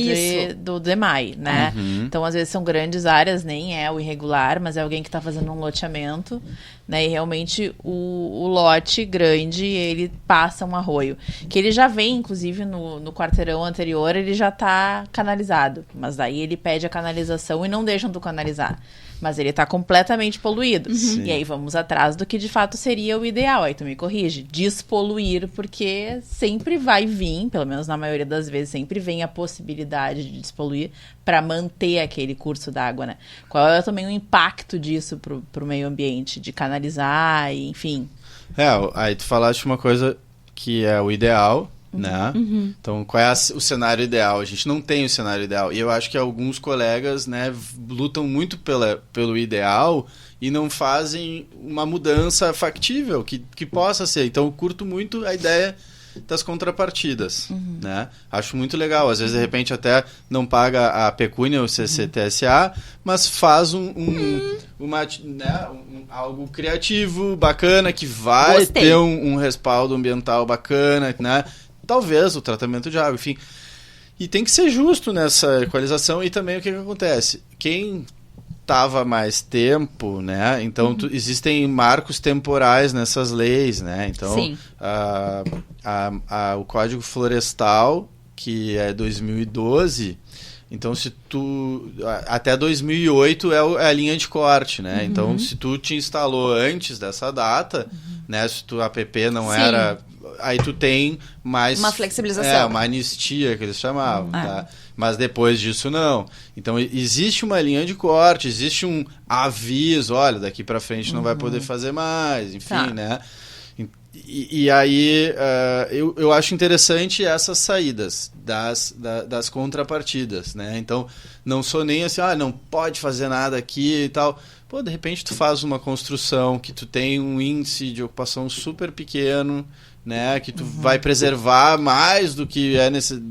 do DEMAI, né? Então, às vezes são grandes áreas, nem é o irregular, mas é alguém que tá fazendo um loteamento, né? E realmente o lote grande, ele passa um arroio. Que ele já vem, inclusive, no quarteirão anterior, ele já tá canalizado. Mas daí ele pede a canalização e não deixam tu canalizar. Mas ele tá completamente poluído. E aí vamos atrás do que de fato seria o ideal. Aí tu me corrige. Despoluir, porque sempre vai vir, pelo menos na maioria das vezes, sempre vem a possibilidade de despoluir para manter aquele curso d'água, né? Qual é também o impacto disso pro meio ambiente? De canalizar, e, enfim. Aí tu falaste uma coisa que é o ideal, né? Então, qual é o cenário ideal? A gente não tem o cenário ideal. E eu acho que alguns colegas, né, lutam muito pelo ideal e não fazem uma mudança factível que possa ser. Então, eu curto muito a ideia das contrapartidas, né? Acho muito legal. Às vezes, de repente, até não paga a pecúnia, o CCTSA, mas faz algo criativo, bacana, que vai ter um respaldo ambiental bacana, né? Talvez o tratamento de água, enfim. E tem que ser justo nessa equalização. E também o que acontece? Quem estava mais tempo, né? Então, existem marcos temporais nessas leis, né? Então, o Código Florestal, que é 2012... Então, se tu... Até 2008 é a linha de corte, né? Então, se tu te instalou antes dessa data, né? Se tu app não era... Aí tu tem mais... Uma flexibilização. Uma anistia, que eles chamavam, tá? Mas depois disso, não. Então, existe uma linha de corte, existe um aviso, olha, daqui pra frente não vai poder fazer mais, enfim, né? E aí, eu acho interessante essas saídas das contrapartidas, né? Então, não sou nem assim, não pode fazer nada aqui e tal. Pô, de repente tu faz uma construção que tu tem um índice de ocupação super pequeno, né, que tu vai preservar mais do que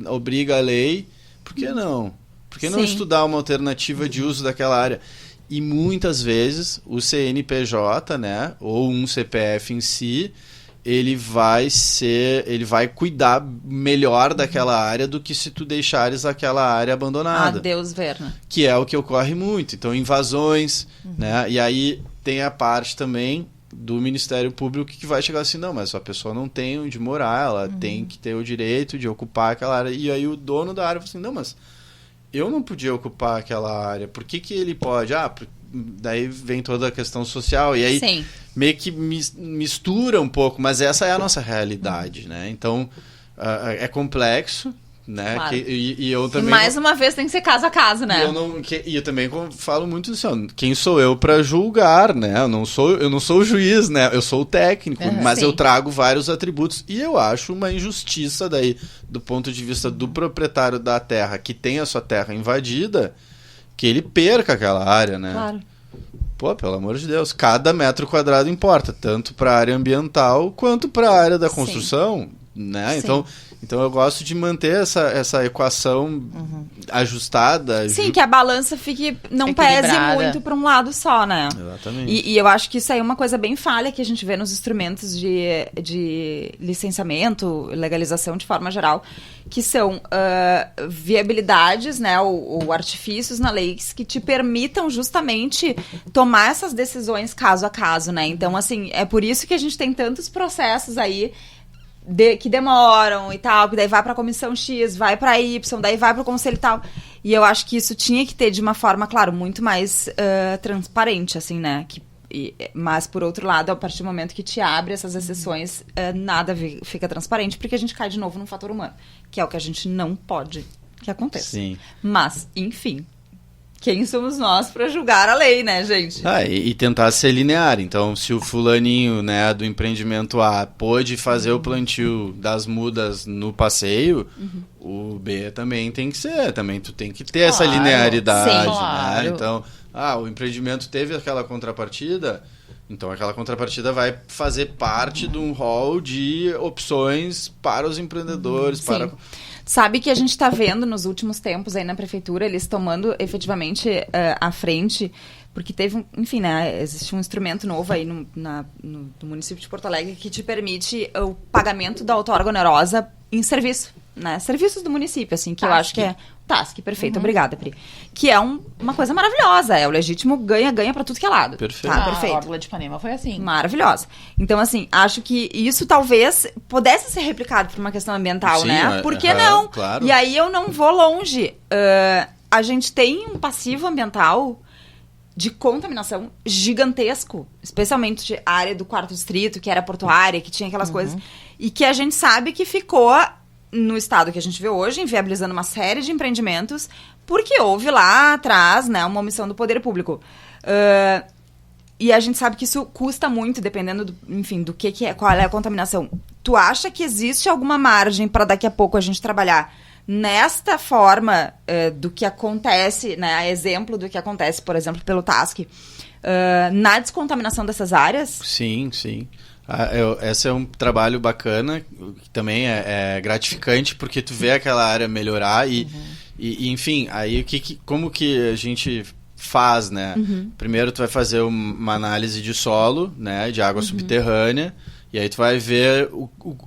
obriga a lei, por que não? Por que não estudar uma alternativa de uso daquela área? E muitas vezes o CNPJ, né, ou um CPF em si, ele vai cuidar melhor daquela área do que se tu deixares aquela área abandonada. Deus ver, né? Que é o que ocorre muito. Então, invasões, né? E aí tem a parte também do Ministério Público que vai chegar assim, não, mas a pessoa não tem onde morar, ela tem que ter o direito de ocupar aquela área. E aí o dono da área fala assim, não, mas eu não podia ocupar aquela área, por que ele pode? Daí vem toda a questão social, e aí meio que mistura um pouco, mas essa é a nossa realidade, né? Então, é complexo, né? Claro. E eu também... E mais uma vez tem que ser caso a caso, né? E eu também falo muito assim, ó, quem sou eu para julgar, né? Eu não sou o juiz, né? Eu sou o técnico, mas eu trago vários atributos. E eu acho uma injustiça daí, do ponto de vista do proprietário da terra, que tem a sua terra invadida, que ele perca aquela área, né? Claro. Pô, pelo amor de Deus, cada metro quadrado importa, tanto para a área ambiental quanto para a área da construção, né? Então eu gosto de manter essa equação ajustada. Sim, que a balança não pese muito para um lado só, né? Exatamente. E eu acho que isso aí é uma coisa bem falha que a gente vê nos instrumentos de licenciamento, legalização de forma geral, que são viabilidades, né, ou artifícios na lei que te permitam justamente tomar essas decisões caso a caso, né? Então, assim, é por isso que a gente tem tantos processos aí que demoram e tal, que daí vai pra comissão X, vai pra Y, daí vai pro conselho e tal. E eu acho que isso tinha que ter de uma forma, claro, muito mais transparente, assim, né? Mas, por outro lado, a partir do momento que te abre essas exceções, nada fica transparente, porque a gente cai de novo no fator humano, que é o que a gente não pode que aconteça. Sim. Mas, enfim, quem somos nós para julgar a lei, né, gente? E tentar ser linear. Então, se o fulaninho, né, do empreendimento A pôde fazer o plantio das mudas no passeio, o B também tem que ser. Também tu tem que ter essa linearidade, sim, né? claro. Então, o empreendimento teve aquela contrapartida, então aquela contrapartida vai fazer parte de um rol de opções para os empreendedores, Sim. Sabe que a gente está vendo nos últimos tempos aí na prefeitura, eles tomando efetivamente à frente, porque teve, enfim, né, existe um instrumento novo aí no município de Porto Alegre que te permite o pagamento da outorga onerosa em serviço, né, serviços do município, assim, que eu acho que é TASC, perfeito, obrigada, Pri. Que é uma coisa maravilhosa, é o legítimo ganha-ganha pra tudo que é lado. Perfeito. Tá, perfeito. A Orla de Ipanema foi assim. Maravilhosa. Então, assim, acho que isso talvez pudesse ser replicado por uma questão ambiental, Sim, né? Por que não? Claro. E aí eu não vou longe. A gente tem um passivo ambiental de contaminação gigantesco, especialmente de área do 4º distrito, que era portuária, que tinha aquelas coisas, e que a gente sabe que ficou no estado que a gente vê hoje, inviabilizando uma série de empreendimentos, porque houve lá atrás, né, uma omissão do poder público. E a gente sabe que isso custa muito, dependendo do que é, qual é a contaminação. Tu acha que existe alguma margem para daqui a pouco a gente trabalhar nesta forma do que acontece, né, a exemplo do que acontece, por exemplo, pelo TASC, na descontaminação dessas áreas? Sim, sim. Esse é um trabalho bacana, que também é gratificante, porque tu vê aquela área melhorar e enfim, aí como que a gente faz, né? Primeiro tu vai fazer uma análise de solo, né, de água subterrânea, e aí tu vai ver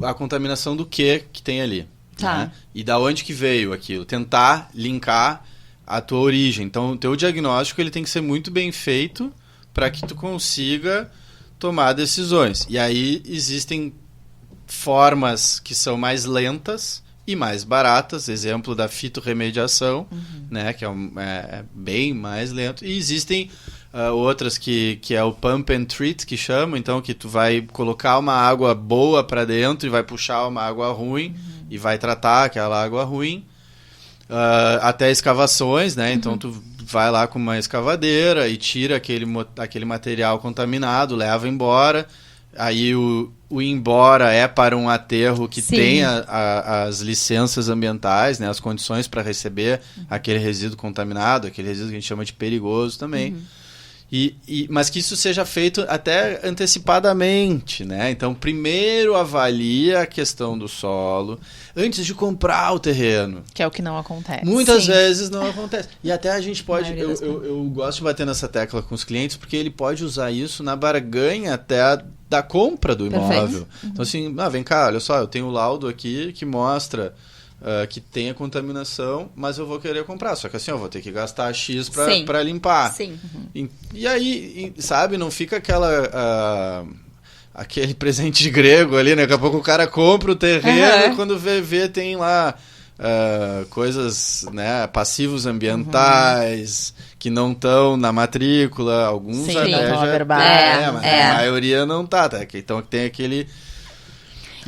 a contaminação do que tem ali. Tá. Né? E da onde que veio aquilo. Tentar linkar a tua origem. Então, o teu diagnóstico ele tem que ser muito bem feito para que tu consiga tomar decisões. E aí existem formas que são mais lentas e mais baratas, exemplo da fitorremediação, né, que é bem mais lento. E existem outras que é o pump and treat, que chamam, então que tu vai colocar uma água boa para dentro e vai puxar uma água ruim e vai tratar aquela água ruim. Até escavações, né? Então tu vai lá com uma escavadeira e tira aquele material contaminado, leva embora. Aí o ir embora é para um aterro que tem as licenças ambientais, né? As condições para receber aquele resíduo contaminado, aquele resíduo que a gente chama de perigoso também. Mas que isso seja feito até antecipadamente, né? Então, primeiro avalia a questão do solo antes de comprar o terreno. Que é o que não acontece. Muitas vezes não acontece. E até a gente pode... maioria das Eu gosto de bater nessa tecla com os clientes, porque ele pode usar isso na barganha até da compra do imóvel. Então, assim, vem cá, olha só, eu tenho o laudo aqui que mostra... que tenha contaminação, mas eu vou querer comprar. Só que assim, eu vou ter que gastar X para limpar. Sim. E aí, sabe, não fica aquele presente de grego ali, né? Daqui a pouco o cara compra o terreno e quando vê tem lá coisas, né, passivos ambientais que não estão na matrícula, alguns Sim, até não estão já... averbados. Mas a maioria não tá. Então tem aquele...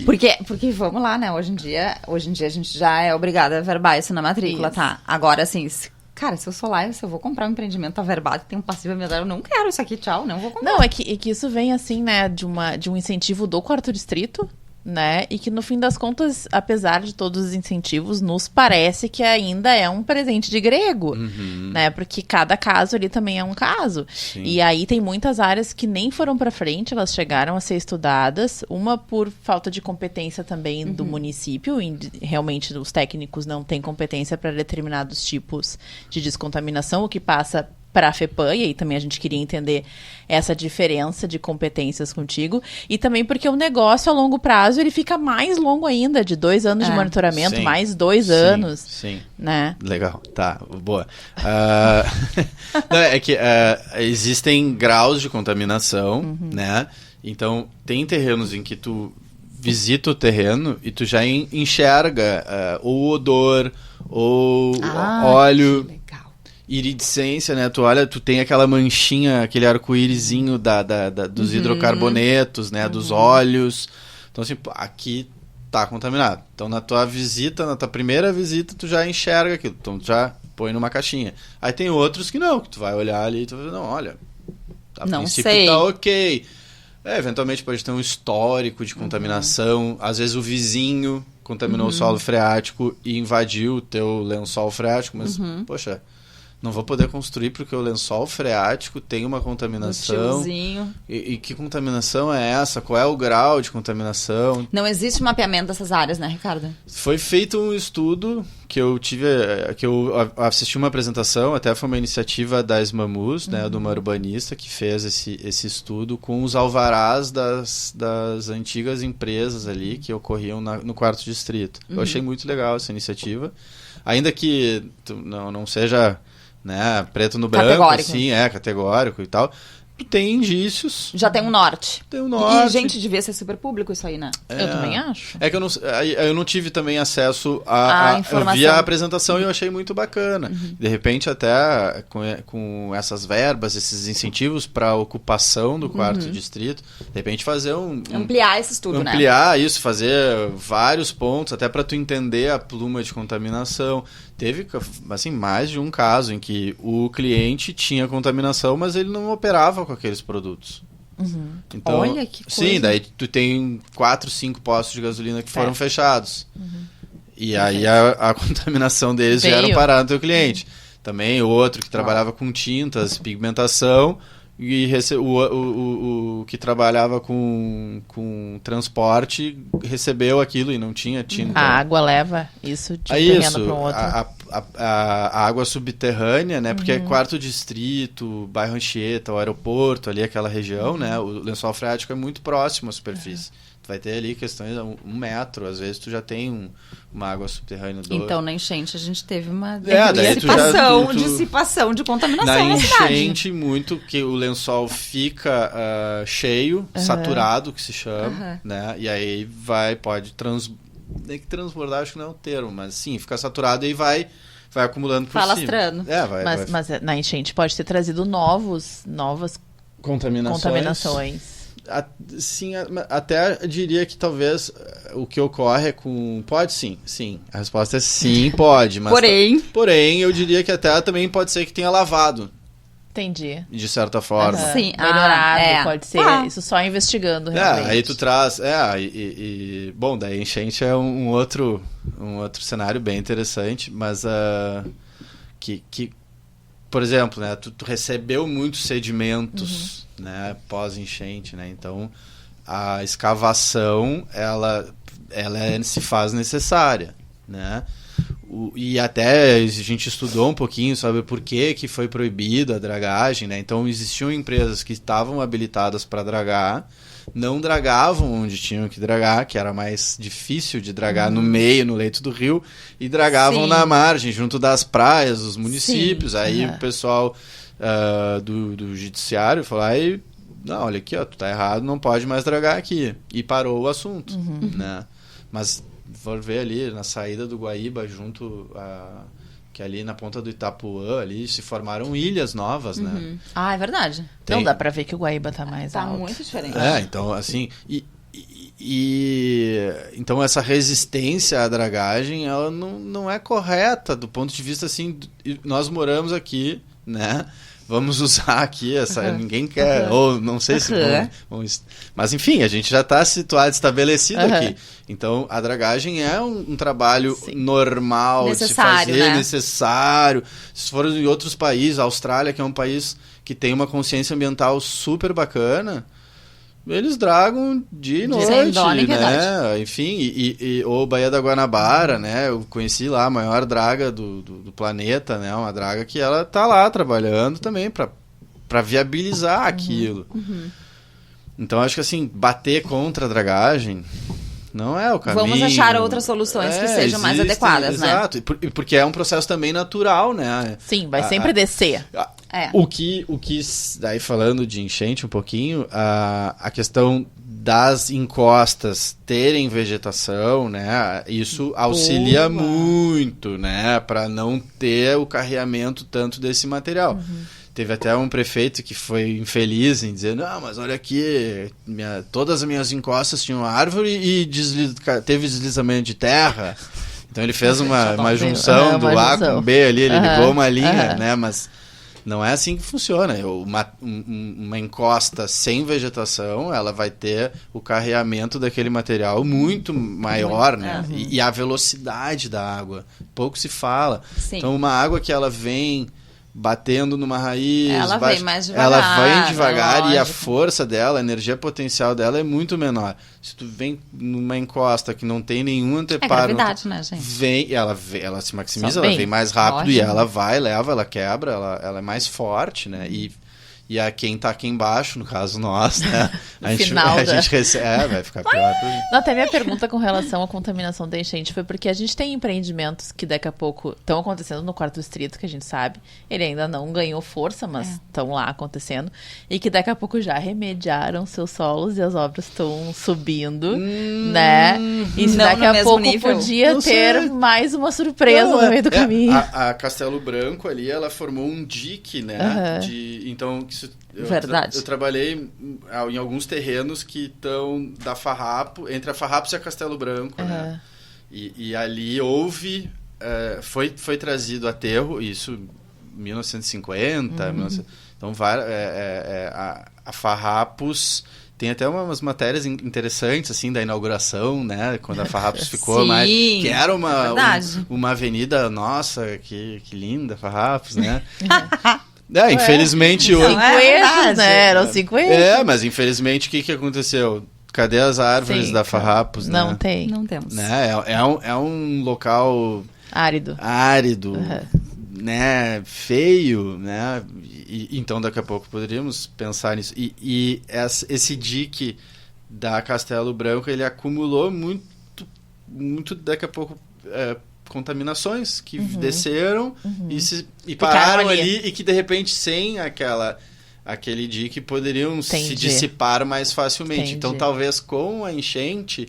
Porque vamos lá, né? Hoje em dia a gente já é obrigada a averbar isso na matrícula, tá? Agora, assim, cara, se eu sou lá, se eu vou comprar um empreendimento averbado, tem um passivo ambiental, eu não quero isso aqui, tchau, não vou comprar. Não, é que isso vem, assim, né, de um incentivo do quarto distrito, né? E que no fim das contas, apesar de todos os incentivos, nos parece que ainda é um presente de grego, né? Porque cada caso ali também é um caso. Sim. E aí tem muitas áreas que nem foram para frente, elas chegaram a ser estudadas, uma por falta de competência também do município, e realmente os técnicos não têm competência para determinados tipos de descontaminação, o que passa para a FEPAM, e aí também a gente queria entender essa diferença de competências contigo, e também porque o negócio a longo prazo, ele fica mais longo ainda, de 2 anos de monitoramento, Sim. mais 2 anos. Sim. Né? Legal, tá, boa. Não, é que existem graus de contaminação, né? Então, tem terrenos em que tu visita o terreno e tu já enxerga ou odor, ou óleo... Iridescência, né? Tu olha, tu tem aquela manchinha, aquele arco-írisinho dos hidrocarbonetos, né? Dos óleos. Então, assim, aqui tá contaminado. Então, na tua primeira visita, tu já enxerga aquilo. Então, tu já põe numa caixinha. Aí tem outros que não, que tu vai olhar ali e tu vai dizer, não, olha, a princípio tá ok. Eventualmente pode ter um histórico de contaminação. Às vezes o vizinho contaminou o solo freático e invadiu o teu lençol freático, mas, poxa... Não vou poder construir porque o lençol freático tem uma contaminação. E que contaminação é essa? Qual é o grau de contaminação? Não existe mapeamento dessas áreas, né, Ricardo? Foi feito um estudo que eu assisti uma apresentação, até foi uma iniciativa da Esmamus, né, de uma urbanista que fez esse estudo com os alvarás das antigas empresas ali que ocorriam no 4º distrito. Eu achei muito legal essa iniciativa. Ainda que não seja... né, preto no branco, categórico. Assim, categórico e tal. Tem indícios. Já tem um norte. Tem um norte. E, gente, devia ser super público isso aí, né? Eu também acho. É que eu não tive também acesso à informação. Eu vi a apresentação e eu achei muito bacana. De repente, até com essas verbas, esses incentivos para ocupação do 4º distrito, de repente fazer ampliar esse estudo, né? Ampliar isso, fazer vários pontos, até para tu entender a pluma de contaminação. Teve, assim, mais de um caso em que o cliente tinha contaminação, mas ele não operava com aqueles produtos. Então, olha que coisa. Sim, daí tu tem 4, 5 postos de gasolina que foram fechados. E aí a contaminação deles já era parar no teu cliente. Também outro que trabalhava com tintas, pigmentação, e o que trabalhava com transporte recebeu aquilo e não tinha tinta. A água leva isso de um terreno para o outro. A água subterrânea, né? Porque é 4º distrito, bairro Anchieta, o aeroporto, ali aquela região, né? O lençol freático é muito próximo à superfície. Tu vai ter ali questões de 1 metro, às vezes tu já tem uma água subterrânea. Então, na enchente, a gente teve uma dissipação de contaminação na cidade. enchente, muito, que o lençol fica cheio, saturado, que se chama, né? E aí pode nem que transbordar, acho que não é o termo, mas sim, fica saturado e aí vai acumulando por Falastrando. cima. Mas na enchente pode ter trazido novas contaminações. Sim, até diria que talvez o que ocorre é com... Pode sim. A resposta é sim, pode. Mas porém, eu diria que até também pode ser que tenha lavado. Entendi. De certa forma. Sim, melhorado, pode ser. Isso só investigando, realmente. Aí tu traz... bom, daí enchente é um outro cenário bem interessante, mas que por exemplo, né, tu recebeu muitos sedimentos, né, pós-enchente, né, então a escavação, ela se faz necessária, né, e até a gente estudou um pouquinho sobre por que foi proibida a dragagem, né, então existiam empresas que estavam habilitadas para dragar, não dragavam onde tinham que dragar, que era mais difícil de dragar no meio, no leito do rio, e dragavam na margem, junto das praias, dos municípios. Aí o pessoal do judiciário falou, não, olha aqui, ó, tu tá errado, não pode mais dragar aqui. E parou o assunto, né? Mas, vou ver ali, na saída do Guaíba, que ali na ponta do Itapuã, ali se formaram ilhas novas, né? Ah, é verdade. Então dá pra ver que o Guaíba tá mais alto. Tá muito diferente. Então, assim... Então essa resistência à dragagem, ela não é correta do ponto de vista, assim... Nós moramos aqui, né? Vamos usar aqui ninguém quer, ou não sei se vamos, mas enfim, a gente já está situado, estabelecido aqui. Então a dragagem é um trabalho normal necessário, de se fazer, né? necessário. Se for em outros países, a Austrália, que é um país que tem uma consciência ambiental super bacana, eles dragam dia e noite, né? Enfim, ou Baía da Guanabara, né? Eu conheci lá a maior draga do planeta, né? Uma draga que ela tá lá trabalhando também para viabilizar aquilo. Então, acho que assim, bater contra a dragagem não é o caminho. Vamos achar outras soluções que sejam mais adequadas, né? Exato, porque é um processo também natural, né? Sim, vai sempre descer. O que daí falando de enchente um pouquinho, a questão das encostas terem vegetação, né? Isso auxilia muito, né? Para não ter o carreamento tanto desse material. Teve até um prefeito que foi infeliz em dizer, não, mas olha aqui, todas as minhas encostas tinham árvore e teve deslizamento de terra. Então ele fez uma junção do A com o B ali, ele ligou uma linha, né? Mas não é assim que funciona. Uma encosta sem vegetação, ela vai ter o carreamento daquele material muito maior, né? E a velocidade da água, pouco se fala. Sim. Então uma água que ela vem batendo numa raiz, ela vem mais devagar, ela vem devagar, e a lógico. força dela, a energia potencial dela é muito menor. Se tu vem numa encosta que não tem nenhum anteparo, gravidade, né, gente? ela se maximiza, ela vem mais rápido, e ela leva, ela quebra, ela é mais forte, né? E a quem tá aqui embaixo, no caso nós, né? A gente recebe, vai ficar pior. Não, até minha pergunta com relação à contaminação da enchente foi porque a gente tem empreendimentos que daqui a pouco estão acontecendo no Quarto Distrito, que a gente sabe. Ele ainda não ganhou força, mas estão lá acontecendo. E que daqui a pouco já remediaram seus solos e as obras estão subindo, né? E se daqui a pouco nível. Podia ter mais uma surpresa no meio do caminho. A Castelo Branco ali, ela formou um dique, né? Então... Verdade. Eu trabalhei em alguns terrenos que estão da Farrapos, entre a Farrapos e a Castelo Branco, né? E ali houve, foi trazido aterro, isso em 1950, então a Farrapos tem até umas matérias interessantes, assim, da inauguração, né? Quando a Farrapos ficou mais... Que era uma avenida, nossa, que linda, Farrapos, né? Infelizmente hoje... 5 eixos, né? Eram 5 eixos. Mas infelizmente o que aconteceu? Cadê as árvores da Farrapos, né? Não tem. Não temos. Né? É um local... Árido. Né? Feio, né? Então daqui a pouco poderíamos pensar nisso. E esse dique da Castelo Branco, ele acumulou muito daqui a pouco... contaminações que desceram e pararam ali, e que de repente sem aquele dique poderiam se dissipar mais facilmente. Então talvez com a enchente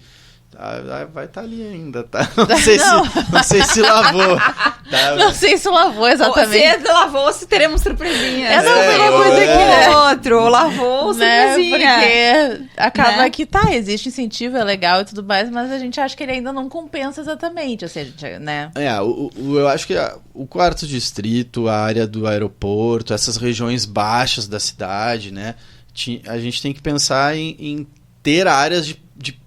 vai estar ali ainda, tá? Não sei se lavou. Tá? Não sei se lavou exatamente. Se lavou, se teremos surpresinhas. Uma coisa aqui, né? Outro, lavou, surpresinha. Porque acaba que existe incentivo, é legal e tudo mais, mas a gente acha que ele ainda não compensa exatamente, ou seja, né? Eu acho que o Quarto Distrito, a área do aeroporto, essas regiões baixas da cidade, né? A gente tem que pensar em ter áreas de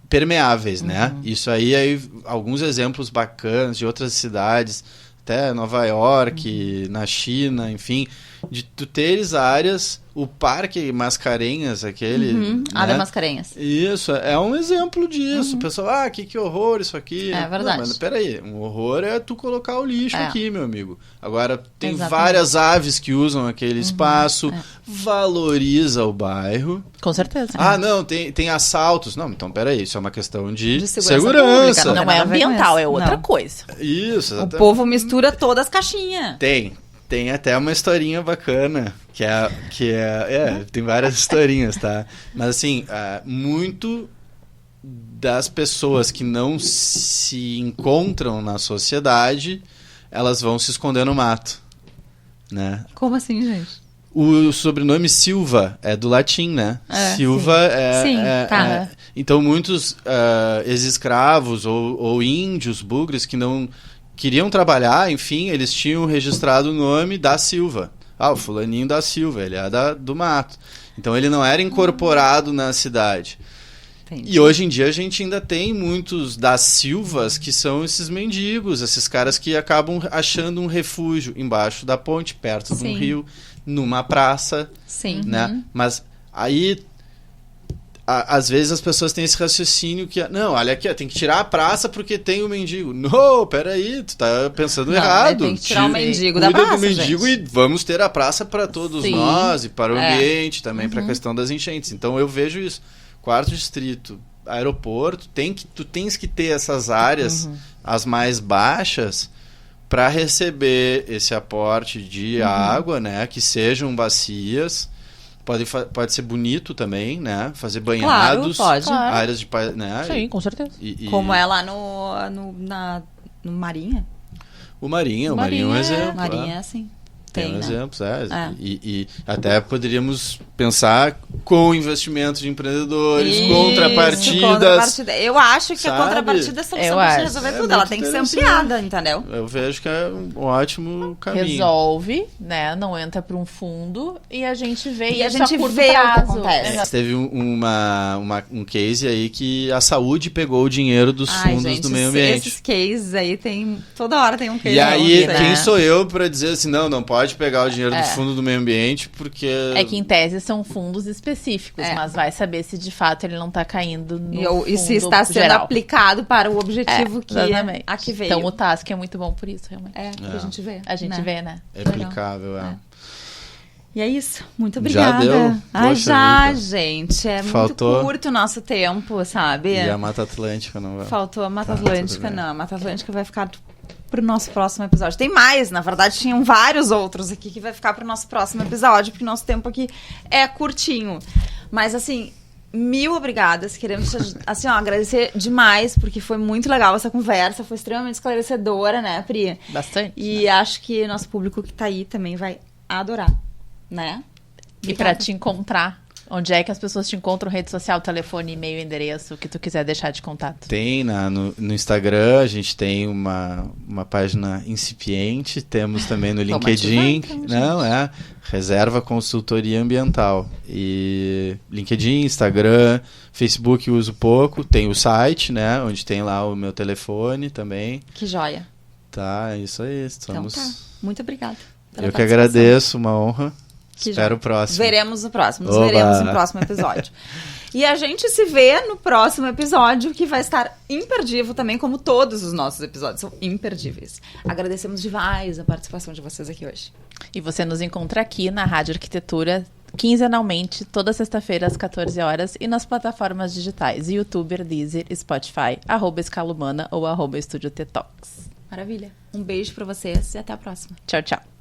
permeáveis, né? Isso aí, alguns exemplos bacanas de outras cidades, até Nova York, na China, enfim, de tu teres áreas, o Parque Mascarenhas, aquele... Uhum. Né? Da Mascarenhas. Isso, é um exemplo disso. O pessoal, que horror isso aqui. É verdade. Não, mas peraí, um horror é tu colocar o lixo aqui, meu amigo. Agora, tem várias aves que usam aquele espaço, valoriza o bairro. Com certeza. Não, tem assaltos. Não, então peraí, isso é uma questão de segurança. Pública, não é ambiental, é outra coisa. Isso, exatamente. O povo mistura todas as caixinhas. Tem até uma historinha bacana, tem várias historinhas, tá? Mas assim, muito das pessoas que não se encontram na sociedade, elas vão se esconder no mato, né? Como assim, gente? O sobrenome Silva é do latim, né? Silva então muitos ex-escravos ou índios, bugres, que não queriam trabalhar, enfim, eles tinham registrado o nome da Silva. O fulaninho da Silva, ele é do mato. Então ele não era incorporado na cidade. Entendi. E hoje em dia a gente ainda tem muitos das Silvas que são esses mendigos, esses caras que acabam achando um refúgio embaixo da ponte, perto de um rio, numa praça. Sim. Né? Mas aí... Às vezes as pessoas têm esse raciocínio que... Não, olha aqui, tem que tirar a praça porque tem o mendigo. Não, peraí, tu tá pensando errado. Tem que tirar o mendigo da praça, do mendigo, gente. E vamos ter a praça para todos nós e para o ambiente também, para a questão das enchentes. Então eu vejo isso. Quarto distrito, aeroporto, tu tens que ter essas áreas, as mais baixas, para receber esse aporte de água, né? Que sejam bacias... Pode ser bonito também, né? Fazer banhados. Claro, pode. Áreas de... Né? Sim, com certeza. Como é lá no Marinha. O Marinha é um exemplo. Marinha é assim. Tem exemplos, E até poderíamos pensar com investimento de empreendedores, contrapartidas. Eu acho que a contrapartida é a solução para resolver tudo. Ela tem que ser ampliada, entendeu? Eu vejo que é um ótimo caminho. Resolve, né? Não entra para um fundo e a gente vê e a gente vê o que acontece. Teve um case aí que a saúde pegou o dinheiro dos fundos do meio ambiente. Esses cases aí toda hora tem um case. E aí, quem sou eu para dizer assim, não pode pegar o dinheiro do fundo do meio ambiente, porque... É que em tese são fundos específicos, mas vai saber se de fato ele não está caindo no fundo e se está sendo geral. Aplicado para o objetivo que aqui veio. Então o Task é muito bom por isso, realmente. Que a gente vê. A gente vê, né? É aplicável, E é isso. Muito obrigada. Já deu? Já, gente. Faltou muito curto o nosso tempo, sabe? E a Mata Atlântica não vai... Faltou a Mata Atlântica, não. A Mata Atlântica vai ficar pro nosso próximo episódio. Tem mais, na verdade, tinham vários outros aqui que vai ficar pro nosso próximo episódio, porque nosso tempo aqui é curtinho. Mas, assim, 1000 obrigadas. Queremos, assim, agradecer demais, porque foi muito legal essa conversa, foi extremamente esclarecedora, né, Pri? Bastante. E acho que nosso público que tá aí também vai adorar, né? E pra te encontrar, onde é que as pessoas te encontram? Rede social, telefone, e-mail, endereço, o que tu quiser deixar de contato. Tem no Instagram, a gente tem uma página incipiente, temos também no LinkedIn, Reserva Consultoria Ambiental. E LinkedIn, Instagram, Facebook eu uso pouco, tem o site, né, onde tem lá o meu telefone também. Que joia. Tá, é isso aí, estamos... Então tá, muito obrigada. Eu que agradeço, uma honra. Espero o próximo. Veremos o próximo. Nos veremos no próximo episódio. E a gente se vê no próximo episódio, que vai estar imperdível também, como todos os nossos episódios são imperdíveis. Agradecemos demais a participação de vocês aqui hoje. E você nos encontra aqui na Rádio Arquitetura, quinzenalmente, toda sexta-feira às 14 horas e nas plataformas digitais YouTube, Deezer, Spotify, @escalahumana ou @Estúdio T-Talks. Maravilha. Um beijo pra vocês e até a próxima. Tchau, tchau.